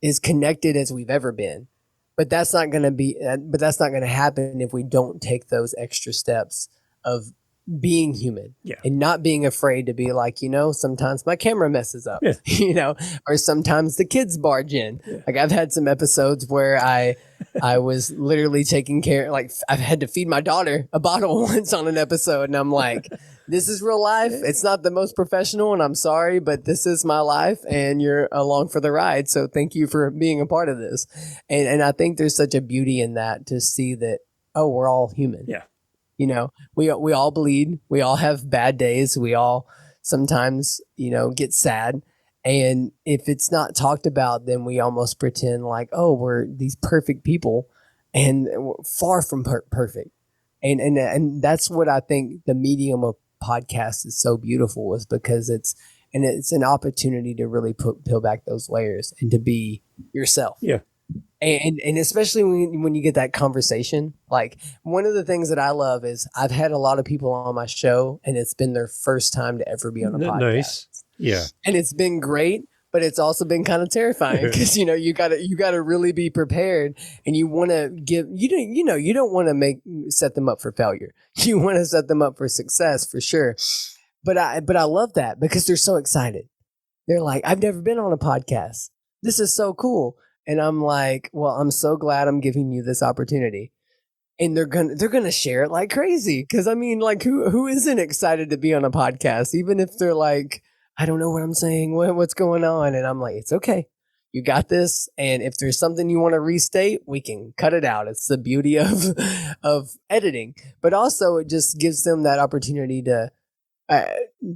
as connected as we've ever been. But that's not going to happen if we don't take those extra steps of being human and not being afraid to be like, you know, sometimes my camera messes up, you know, or sometimes the kids barge in. Like I've had some episodes where I was literally taking care, like I've had to feed my daughter a bottle once on an episode, and I'm like, this is real life. It's not the most professional, and I'm sorry, but this is my life and you're along for the ride. So thank you for being a part of this. And I think there's such a beauty in that, to see that, oh, we're all human. Yeah. You know, we all bleed. We all have bad days. We all sometimes, you know, get sad. And if it's not talked about, then we almost pretend like, oh, we're these perfect people, and we're far from perfect. And that's what I think the medium of podcast is so beautiful, is because it's an opportunity to really peel back those layers and to be yourself. Yeah. And especially when you get that conversation, like one of the things that I love is I've had a lot of people on my show, and it's been their first time to ever be on a podcast. Nice. Yeah. And it's been great, but it's also been kind of terrifying, because, you know, you gotta really be prepared, and you want to you don't want to set them up for failure. You want to set them up for success for sure. But I love that, because they're so excited. They're like, I've never been on a podcast. This is so cool. And I'm like, well, I'm so glad I'm giving you this opportunity. and they're gonna share it like crazy. Cause I mean, like who isn't excited to be on a podcast, even if they're like, I don't know what I'm saying, what's going on. And I'm like, it's okay. You got this. And if there's something you want to restate, we can cut it out. It's the beauty of of editing. But also it just gives them that opportunity uh,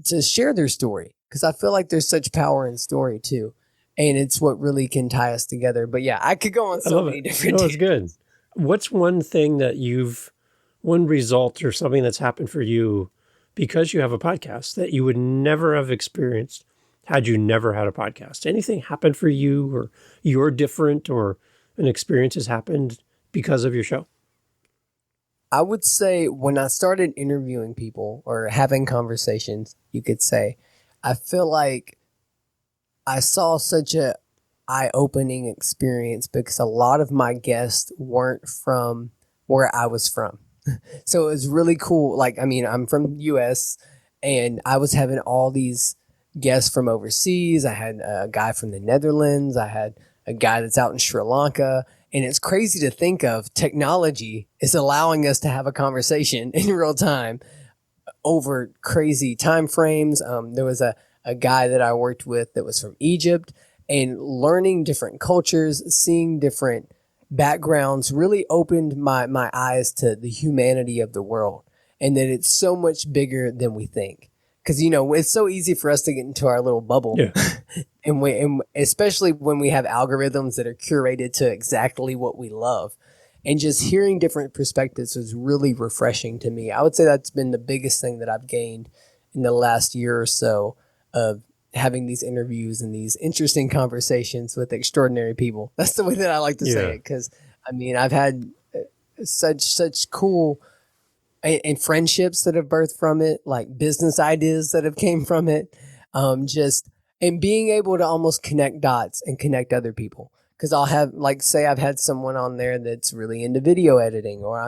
to share their story. Cause I feel like there's such power in story too. And it's what really can tie us together. But yeah, I could go on I so love many it. different No, it's good. What's one thing that one result or something that's happened for you because you have a podcast that you would never have experienced had you never had a podcast? Anything happened for you, or you're different, or an experience has happened because of your show? I would say when I started interviewing people or having conversations, you could say, I feel like I saw such a eye-opening experience because a lot of my guests weren't from where I was from. So it was really cool. Like, I mean, I'm from the US and I was having all these guests from overseas. I had a guy from the Netherlands. I had a guy that's out in Sri Lanka. And it's crazy to think of technology is allowing us to have a conversation in real time over crazy time frames. There was a guy that I worked with that was from Egypt, and learning different cultures, seeing different backgrounds really opened my eyes to the humanity of the world and that it's so much bigger than we think. Because, you know, it's so easy for us to get into our little bubble. Yeah. And especially when we have algorithms that are curated to exactly what we love. And just hearing different perspectives was really refreshing to me. I would say that's been the biggest thing that I've gained in the last year or so of having these interviews and these interesting conversations with extraordinary people. That's the way that I like to say Yeah. it. Because, I mean, I've had such cool and friendships that have birthed from it, like business ideas that have came from it. Just and being able to almost connect dots and connect other people. Because I'll have, like, say I've had someone on there that's really into video editing, or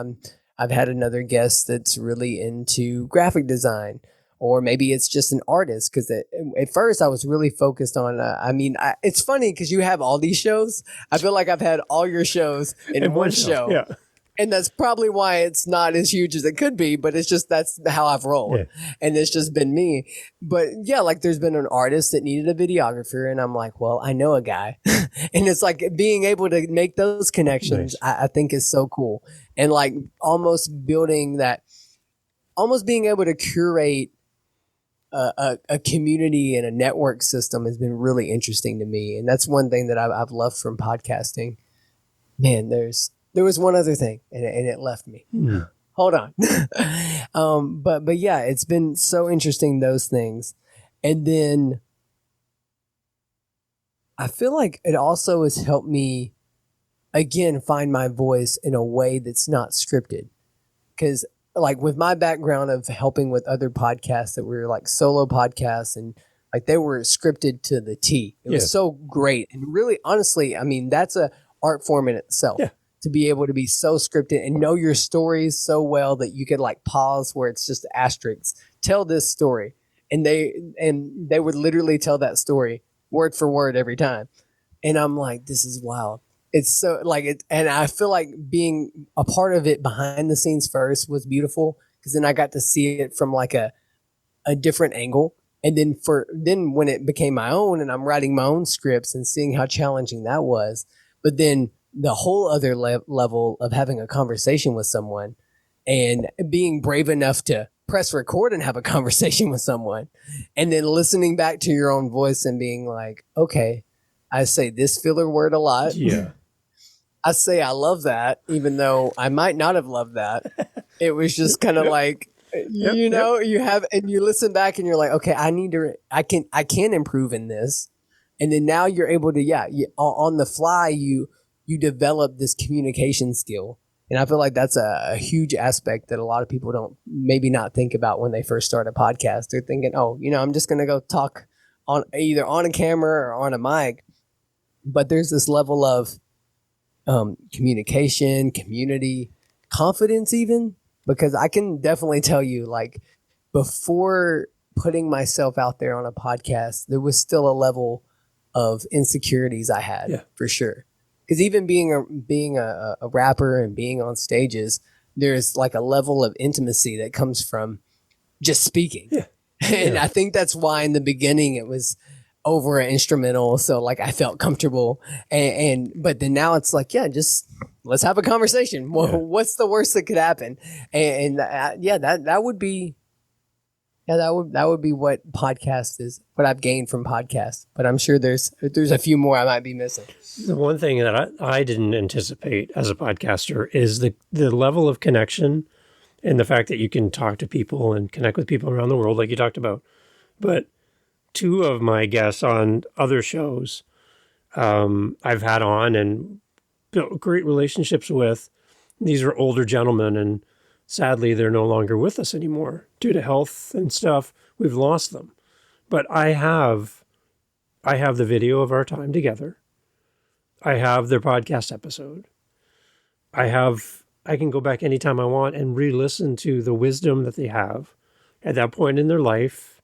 I've had another guest that's really into graphic design, or maybe it's just an artist. Because at first I was really focused on. It's funny because you have all these shows. I feel like I've had all your shows in one show. Yeah. And that's probably why it's not as huge as it could be, but it's just that's how I've rolled. Yeah. And it's just been me. But yeah, like there's been an artist that needed a videographer, and I'm like, well, I know a guy. And it's like being able to make those connections, Nice. I think is so cool. And like almost building that, almost being able to curate a community and a network system has been really interesting to me. And that's one thing that I've loved from podcasting. Man, there was one other thing, and it left me. Hold on. But yeah, it's been so interesting, those things. And then I feel like it also has helped me, again, find my voice in a way that's not scripted. Because like with my background of helping with other podcasts that were like solo podcasts, and like they were scripted to the T. It was so great. And really, honestly, I mean, that's a art form in itself. Yeah. To be able to be so scripted and know your stories so well that you could like pause where it's just asterisks, tell this story. And they would literally tell that story word for word every time. And I'm like, this is wild. It's so like it, and I feel like being a part of it behind the scenes first was beautiful because then I got to see it from like a different angle. And then when it became my own and I'm writing my own scripts and seeing how challenging that was, but then the whole other level of having a conversation with someone and being brave enough to press record and have a conversation with someone and then listening back to your own voice and being like, okay, I say this filler word a lot. Yeah. I say I love that, even though I might not have loved that. It was just kind of like, you have, and you listen back and you're like, okay, I can improve in this. And then now you're able to, on the fly, you develop this communication skill. And I feel like that's a huge aspect that a lot of people don't maybe not think about when they first start a podcast. They're thinking, oh, I'm just going to go talk on either on a camera or on a mic. But there's this level of communication, community, confidence even, because I can definitely tell you, like, before putting myself out there on a podcast, there was still a level of insecurities I had for sure. Because even being a rapper and being on stages, there's like a level of intimacy that comes from just speaking. Yeah. And Yeah. I think that's why in the beginning it was over an instrumental. So like I felt comfortable but then now it's like, yeah, just let's have a conversation. Well, Yeah. what's the worst that could happen? That would be, that would be what podcast is, what I've gained from podcasts. But I'm sure there's a few more I might be missing. The one thing that I didn't anticipate as a podcaster is the level of connection and the fact that you can talk to people and connect with people around the world, like you talked about. But two of my guests on other shows I've had on and built great relationships with, these are older gentlemen, and sadly they're no longer with us anymore due to health and stuff. We've lost them. But I have the video of our time together. I have their podcast episode. I can go back anytime I want and re-listen to the wisdom that they have at that point in their life.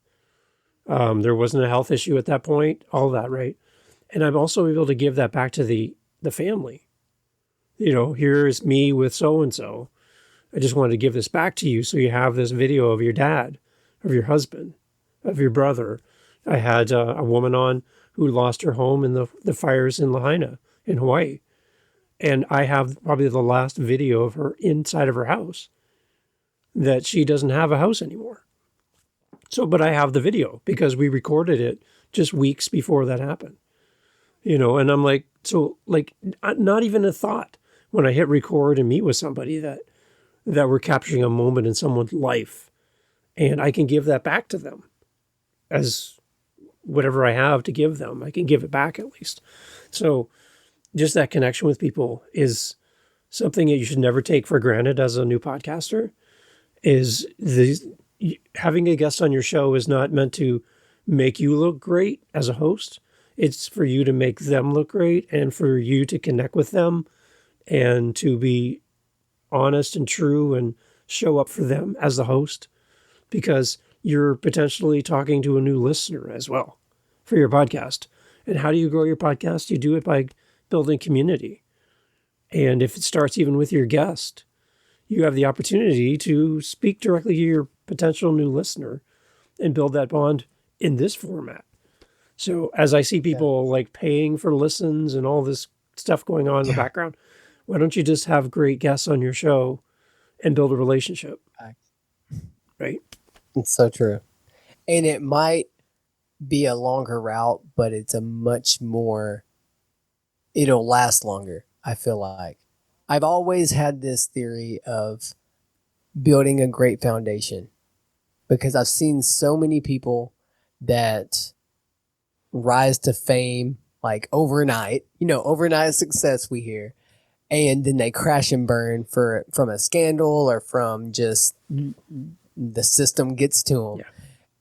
There wasn't a health issue at that point, all that, right? And I'm also able to give that back to the family. You know, here's me with so-and-so. I just wanted to give this back to you so you have this video of your dad, of your husband, of your brother. I had a woman on who lost her home in the fires in Lahaina in Hawaii. And I have probably the last video of her inside of her house, that she doesn't have a house anymore. So, but I have the video because we recorded it just weeks before that happened. You know, and I'm like, so like not even a thought when I hit record and meet with somebody that we're capturing a moment in someone's life, and I can give that back to them as whatever I have to give them, I can give it back at least. So just that connection with people is something that you should never take for granted as a new podcaster. Is having a guest on your show is not meant to make you look great as a host. It's for you to make them look great and for you to connect with them and to be honest and true and show up for them as the host, because you're potentially talking to a new listener as well for your podcast. And how do you grow your podcast? You do it by building community. And if it starts even with your guest, you have the opportunity to speak directly to your potential new listener and build that bond in this format. So as I see people like paying for listens and all this stuff going on in the background, why don't you just have great guests on your show and build a relationship? Right? It's so true. And it might be a longer route, but it's a much more, it'll last longer, I feel like. I've always had this theory of building a great foundation, because I've seen so many people that rise to fame like overnight, overnight success we hear, and then they crash and burn from a scandal or from just the system gets to them. Yeah.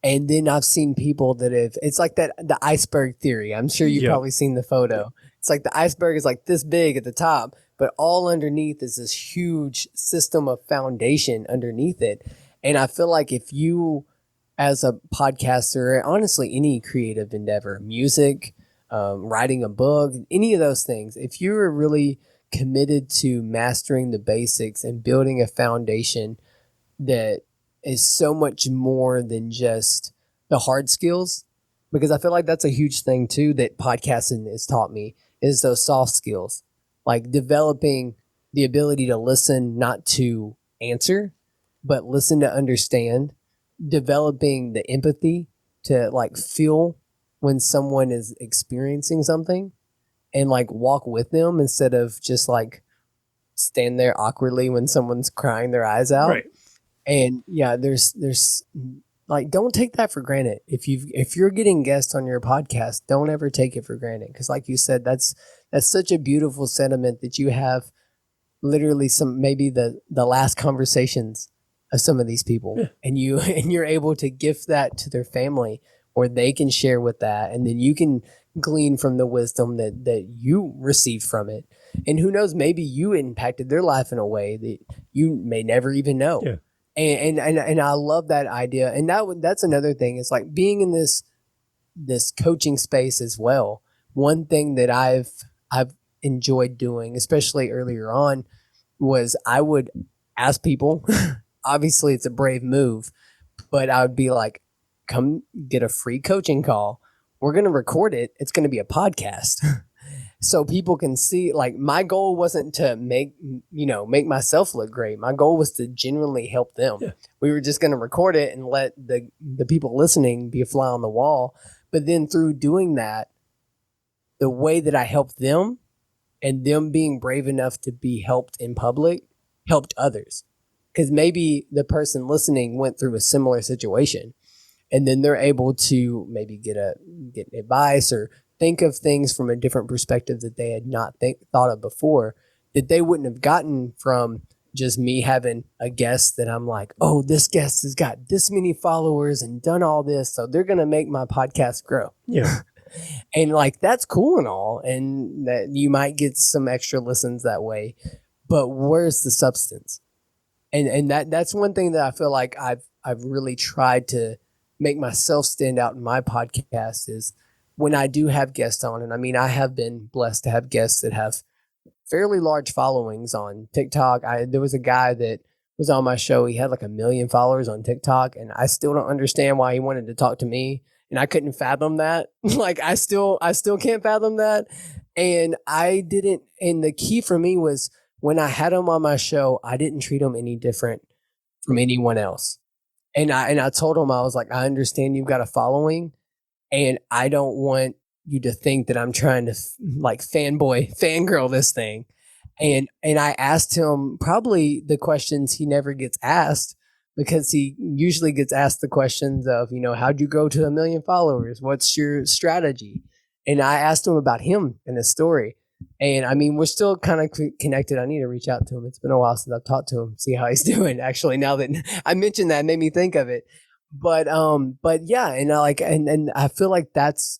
And then I've seen people that it's like the iceberg theory. I'm sure you've probably seen the photo. It's like the iceberg is like this big at the top, but all underneath is this huge system of foundation underneath it. And I feel like if you, as a podcaster, honestly, any creative endeavor, music, writing a book, any of those things, if you're really committed to mastering the basics and building a foundation that is so much more than just the hard skills, because I feel like that's a huge thing too that podcasting has taught me, is those soft skills, like developing the ability to listen, not to answer, but listen to understand, developing the empathy to like feel when someone is experiencing something and like walk with them instead of just like stand there awkwardly when someone's crying their eyes out. Right. And yeah, there's like, don't take that for granted. If you're getting guests on your podcast, don't ever take it for granted. Cause like you said, that's such a beautiful sentiment that you have literally maybe the last conversations of some of these people, and you're able to gift that to their family, or they can share with that. And then you can glean from the wisdom that you received from it. And who knows, maybe you impacted their life in a way that you may never even know. Yeah. And I love that idea. And that's another thing. It's like being in this coaching space as well. One thing that I've enjoyed doing, especially earlier on, was I would ask people. Obviously, it's a brave move, but I would be like, come get a free coaching call. We're going to record it. It's going to be a podcast. So people can see, like, my goal wasn't to make myself look great. My goal was to genuinely help them. Yeah. We were just going to record it and let the people listening be a fly on the wall. But then through doing that, the way that I helped them and them being brave enough to be helped in public helped others. Because maybe the person listening went through a similar situation, and then they're able to maybe get advice or think of things from a different perspective that they had not thought of before, that they wouldn't have gotten from just me having a guest that I'm like, oh, this guest has got this many followers and done all this, so they're going to make my podcast grow. Yeah. And like, that's cool and all, and that you might get some extra listens that way, but where's the substance? And that's one thing that I feel like I've really tried to make myself stand out in my podcast is when I do have guests on. And I mean, I have been blessed to have guests that have fairly large followings on TikTok. There was a guy that was on my show. He had like 1 million followers on TikTok, and I still don't understand why he wanted to talk to me. And I couldn't fathom that. Like, I still can't fathom that. And I didn't. And the key for me was when I had him on my show, I didn't treat him any different from anyone else. And I told him, I was like, I understand you've got a following, and I don't want you to think that I'm trying to fangirl this thing. And I asked him probably the questions he never gets asked, because he usually gets asked the questions of, how'd you go to 1 million followers? What's your strategy? And I asked him about him and his story. And I mean, we're still kind of connected. I need to reach out to him. It's been a while since I've talked to him, see how he's doing. Actually, now that I mentioned that, it made me think of it. But yeah, and and I feel like that's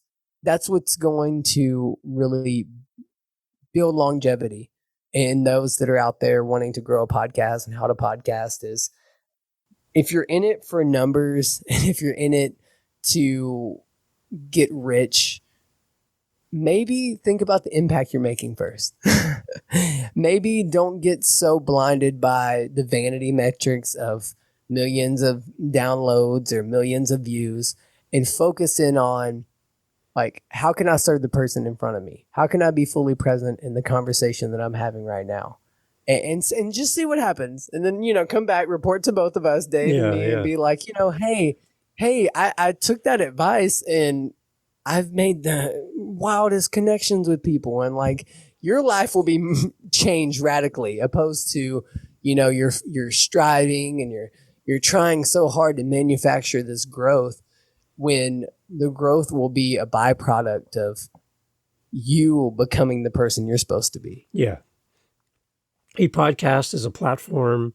what's going to really build longevity in those that are out there wanting to grow a podcast and how to podcast is, if you're in it for numbers and if you're in it to get rich, maybe think about the impact you're making first. Maybe don't get so blinded by the vanity metrics of millions of downloads or millions of views, and focus in on, like, how can I serve the person in front of me? How can I be fully present in the conversation that I'm having right now? And just see what happens. And then, come back, report to both of us, Dave and me, and be like, hey, I took that advice and I've made the wildest connections with people, and like, your life will be changed radically, opposed to, you're striving and you're trying so hard to manufacture this growth, when the growth will be a byproduct of you becoming the person you're supposed to be. Yeah. A podcast is a platform.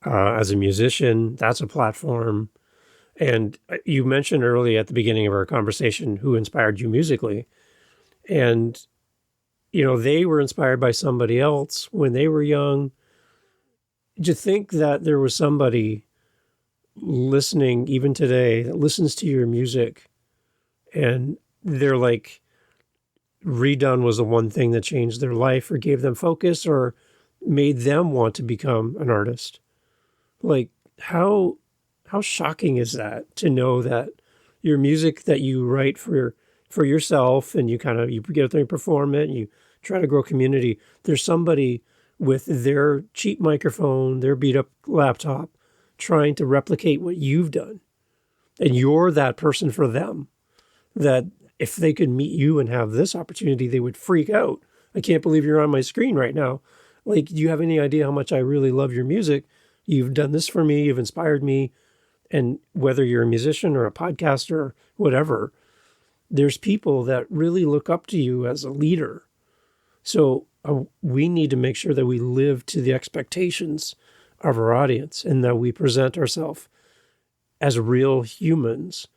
As a musician, that's a platform. And you mentioned early at the beginning of our conversation who inspired you musically. And, they were inspired by somebody else when they were young. To think that there was somebody listening even today that listens to your music and they're like, Redone was the one thing that changed their life or gave them focus or made them want to become an artist. Like, how shocking is that, to know that your music that you write for yourself and you get out there and perform it and you try to grow community, there's somebody with their cheap microphone, their beat up laptop, trying to replicate what you've done. And you're that person for them, that if they could meet you and have this opportunity, they would freak out. I can't believe you're on my screen right now. Like, do you have any idea how much I really love your music? You've done this for me. You've inspired me. And whether you're a musician or a podcaster or whatever, there's people that really look up to you as a leader. So we need to make sure that we live to the expectations of our audience and that we present ourselves as real humans.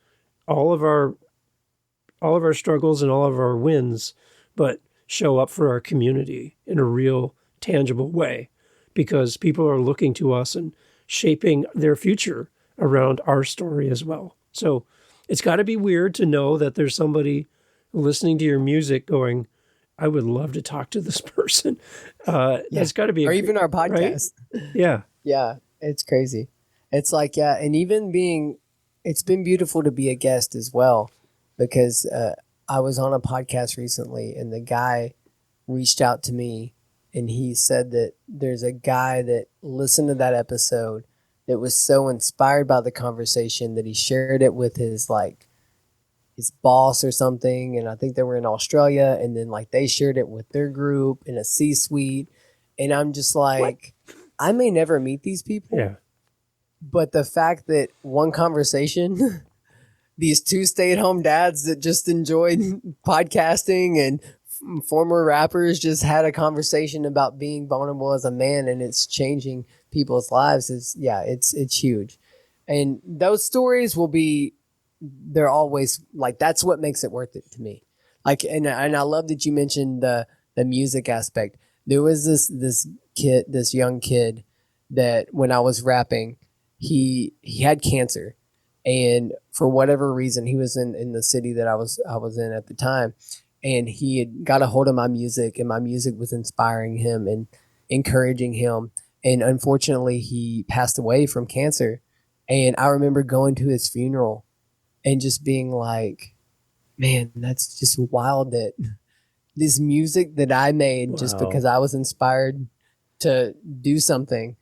All of our struggles and all of our wins, but show up for our community in a real, tangible way, because people are looking to us and shaping their future around our story as well. So it's got to be weird to know that there's somebody listening to your music going, I would love to talk to this person. That's got to be, or even our podcast. Right? Yeah. Yeah, it's crazy. It's like, yeah, and even being, it's been beautiful to be a guest as well because I was on a podcast recently and the guy reached out to me and he said that there's a guy that listened to that episode that was so inspired by the conversation that he shared it with his like his boss or something, and I think they were in Australia, and then like they shared it with their group in a C-suite, and I'm just What? like, I may never meet these people, Yeah. but the fact that one conversation, these two stay-at-home dads that just enjoyed podcasting and former rappers just had a conversation about being vulnerable as a man, and it's changing people's lives is yeah, it's huge, and those stories will be they're always like that's what makes it worth it to me. Like and I love that you mentioned the music aspect. There was this young kid that when I was rapping, he had cancer, and for whatever reason he was in the city that I was in at the time, and he had got a hold of my music and my music was inspiring him and encouraging him, and unfortunately he passed away from cancer, and I remember going to his funeral and just being like, man, that's just wild that this music that I made just Wow. because I was inspired to do something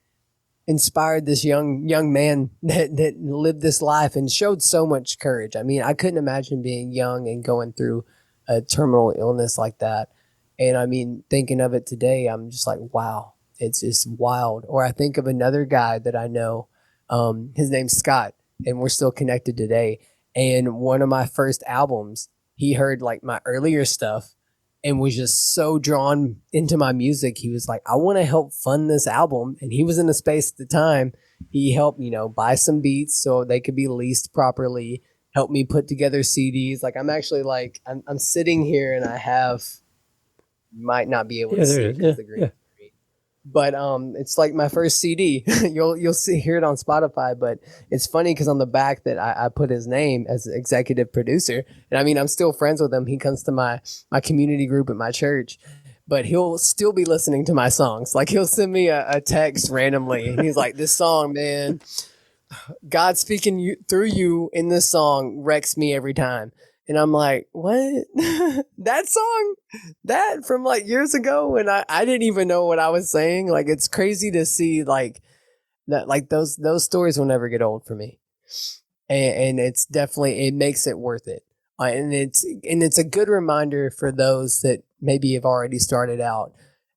inspired this young man that lived this life and showed so much courage. I mean, I couldn't imagine being young and going through a terminal illness like that. And I mean, thinking of it today, I'm just like, wow, it's just wild. Or I think of another guy that I know, his name's Scott, and we're still connected today. And one of my first albums, he heard like my earlier stuff and was just so drawn into my music. He was like, I want to help fund this album. And he was in a space at the time. He helped, buy some beats so they could be leased properly, help me put together CDs. Like I'm actually like, I'm sitting here and I have, you might not be able to Yeah, there see it it is. because Yeah, the green yeah. screen. But it's like my first CD. You'll see hear it on Spotify. But it's funny because on the back that I put his name as executive producer, and I mean I'm still friends with him. He comes to my community group at my church, but he'll still be listening to my songs. Like he'll send me a text randomly, and he's like, "This song, man, God speaking through you in this song wrecks me every time." And I'm like, what? That song? That from like years ago when I didn't even know what I was saying. Like it's crazy to see like that like those stories will never get old for me. And it's definitely it makes it worth it. And it's a good reminder for those that maybe have already started out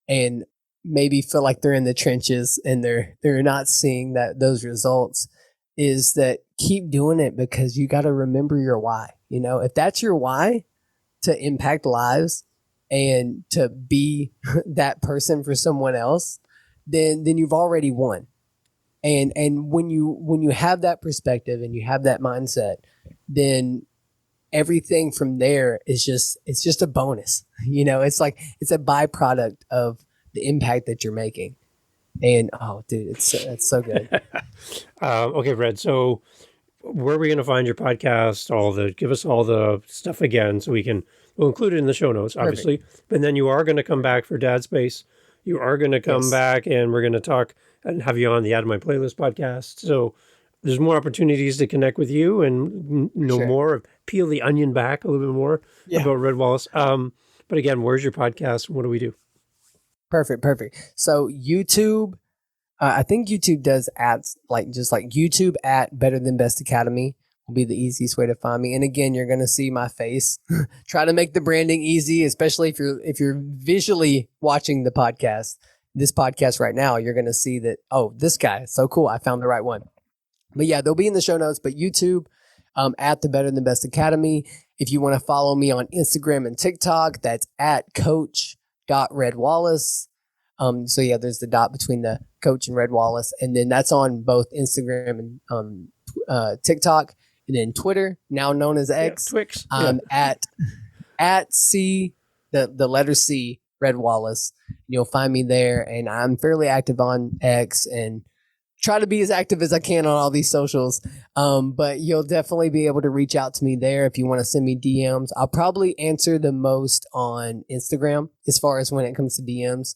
and maybe feel like they're in the trenches and they're not seeing that those results is that keep doing it because you got to remember your why. If that's your why to impact lives and to be that person for someone else, then you've already won. And when you have that perspective and you have that mindset, then everything from there is just it's just a bonus. It's like it's a byproduct of the impact that you're making. And oh, dude, it's so good. Okay, Fred. So, where are we going to find your podcast? Give us all the stuff again, so we'll include it in the show notes, Perfect. obviously. But then you are going to come back for Dad Space. You are going to come Yes. back, and we're going to talk and have you on the Out of My Playlist podcast. So, there's more opportunities to connect with you and know Sure. more, peel the onion back a little bit more Yeah. about Red Wallace. But again, where's your podcast? What do we do? Perfect. So YouTube, I think YouTube does ads like just like YouTube at Better Than Best Academy will be the easiest way to find me. And again, you're gonna see my face. Try to make the branding easy, especially if you're visually watching this podcast right now. You're gonna see that this guy so cool. I found the right one. But yeah, they'll be in the show notes. But YouTube at the Better Than Best Academy. If you want to follow me on Instagram and TikTok, that's at coach.redwallace. So yeah, there's the dot between the coach and Red Wallace, and then that's on both Instagram and TikTok, and then Twitter, now known as Yeah, X. Twix. Yeah. At C the letter C Red Wallace. You'll find me there, and I'm fairly active on X and try to be as active as I can on all these socials. But you'll definitely be able to reach out to me there if you want to send me DMs. I'll probably answer the most on Instagram as far as when it comes to DMs.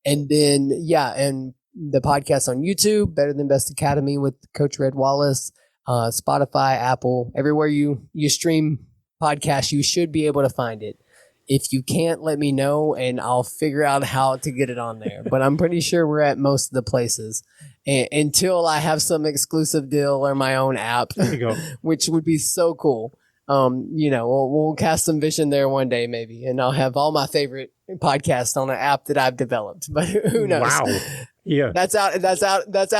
And then, yeah, and the podcast on YouTube, Better Than Best Academy with Coach Red Wallace, Spotify, Apple, everywhere you stream podcasts, you should be able to find it. If you can't, let me know and I'll figure out how to get it on there. But I'm pretty sure we're at most of the places. And until I have some exclusive deal or my own app, There you go. which would be so cool. We'll cast some vision there one day maybe, and I'll have all my favorite podcasts on an app that I've developed. But who knows? Wow. Yeah. That's out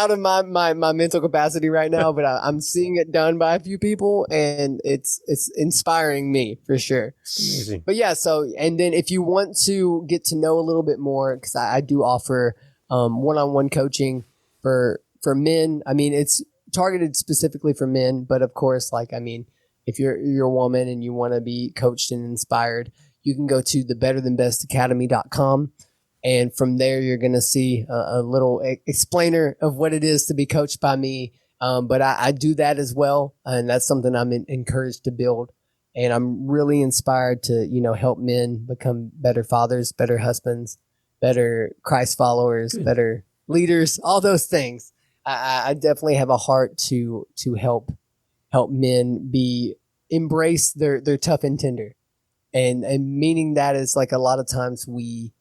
of my mental capacity right now. But I'm seeing it done by a few people, and it's inspiring me for sure. Amazing. But yeah, so and then if you want to get to know a little bit more, because I do offer one-on-one coaching for men. I mean, it's targeted specifically for men, but of course, if you're a woman and you want to be coached and inspired, you can go to thebetterthanbestacademy.com. And from there, you're going to see a little explainer of what it is to be coached by me. But I do that as well. And that's something I'm encouraged to build. And I'm really inspired to, help men become better fathers, better husbands, better Christ followers, better leaders, all those things. I definitely have a heart to help men embrace their tough and tender. And meaning that is like a lot of times we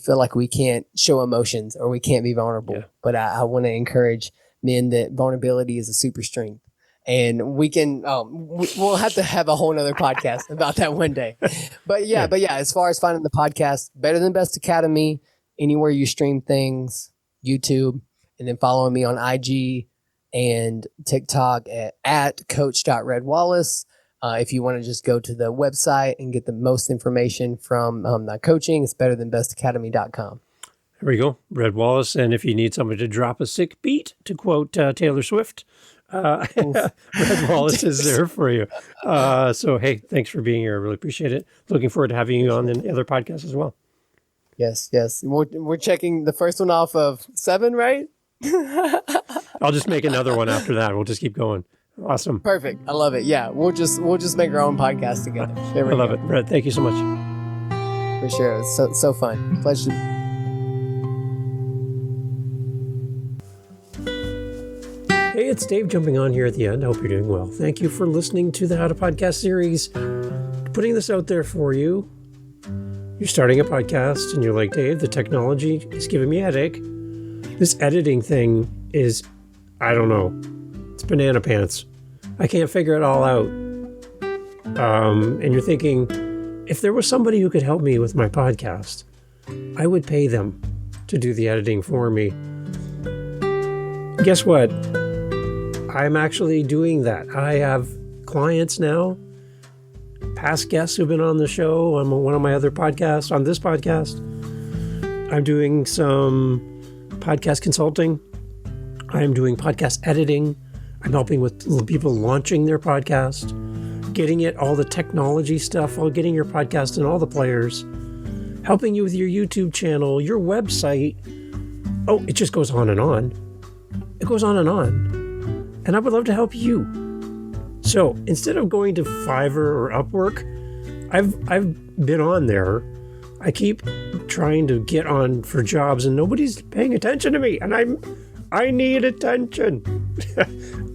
feel like we can't show emotions or we can't be vulnerable. Yeah. But I want to encourage men that vulnerability is a super strength. And we can, we'll have to have a whole nother podcast about that one day. But yeah, as far as finding the podcast, Better Than Best Academy, anywhere you stream things, YouTube, and then following me on IG and TikTok at coach.redwallace. If you want to just go to the website and get the most information from the coaching, it's betterthanbestacademy.com. There we go. Red Wallace. And if you need somebody to drop a sick beat, to quote Taylor Swift, Red Wallace is there for you. So, hey, thanks for being here. I really appreciate it. Looking forward to having you on the other podcasts as well. Yes. We're checking the first one off of 7, right? I'll just make another one after that. We'll just keep going. Awesome. Perfect. I love it. Yeah. We'll just make our own podcast together. I love it. Red, thank you so much. For sure. It's so fun. Pleasure. Hey, it's Dave jumping on here at the end. I hope you're doing well. Thank you for listening to the How to Podcast series. Putting this out there for you. You're starting a podcast and you're like, Dave, the technology is giving me a headache. This editing thing is, I don't know. It's banana pants. I can't figure it all out. And you're thinking, if there was somebody who could help me with my podcast, I would pay them to do the editing for me. Guess what? I'm actually doing that. I have clients now, past guests who've been on the show on one of my other podcasts, on this podcast. I'm doing some podcast consulting. I'm doing podcast editing. I'm helping with people launching their podcast, getting it, all the technology stuff, all getting your podcast in all the players, helping you with your YouTube channel, your website. Oh, it just goes on and on. It goes on and on. And I would love to help you. So instead of going to Fiverr or Upwork, I've been on there. I keep trying to get on for jobs and nobody's paying attention to me. And I need attention.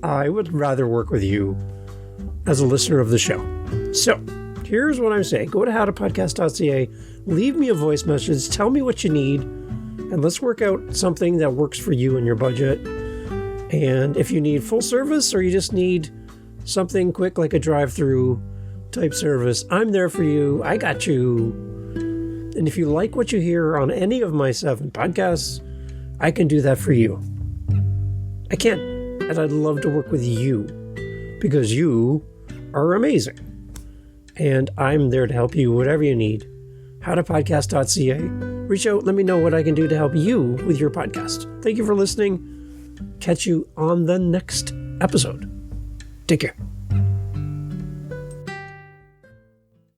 I would rather work with you as a listener of the show. So here's what I'm saying. Go to howtopodcast.ca, leave me a voice message, tell me what you need, and let's work out something that works for you and your budget. And if you need full service or you just need something quick like a drive-through type service, I'm there for you. I got you. And if you like what you hear on any of my 7 podcasts, I can do that for you. I can. And I'd love to work with you because you are amazing. And I'm there to help you, whatever you need. howtopodcast.ca. Reach out, let me know what I can do to help you with your podcast. Thank you for listening. Catch you on the next episode. Take care.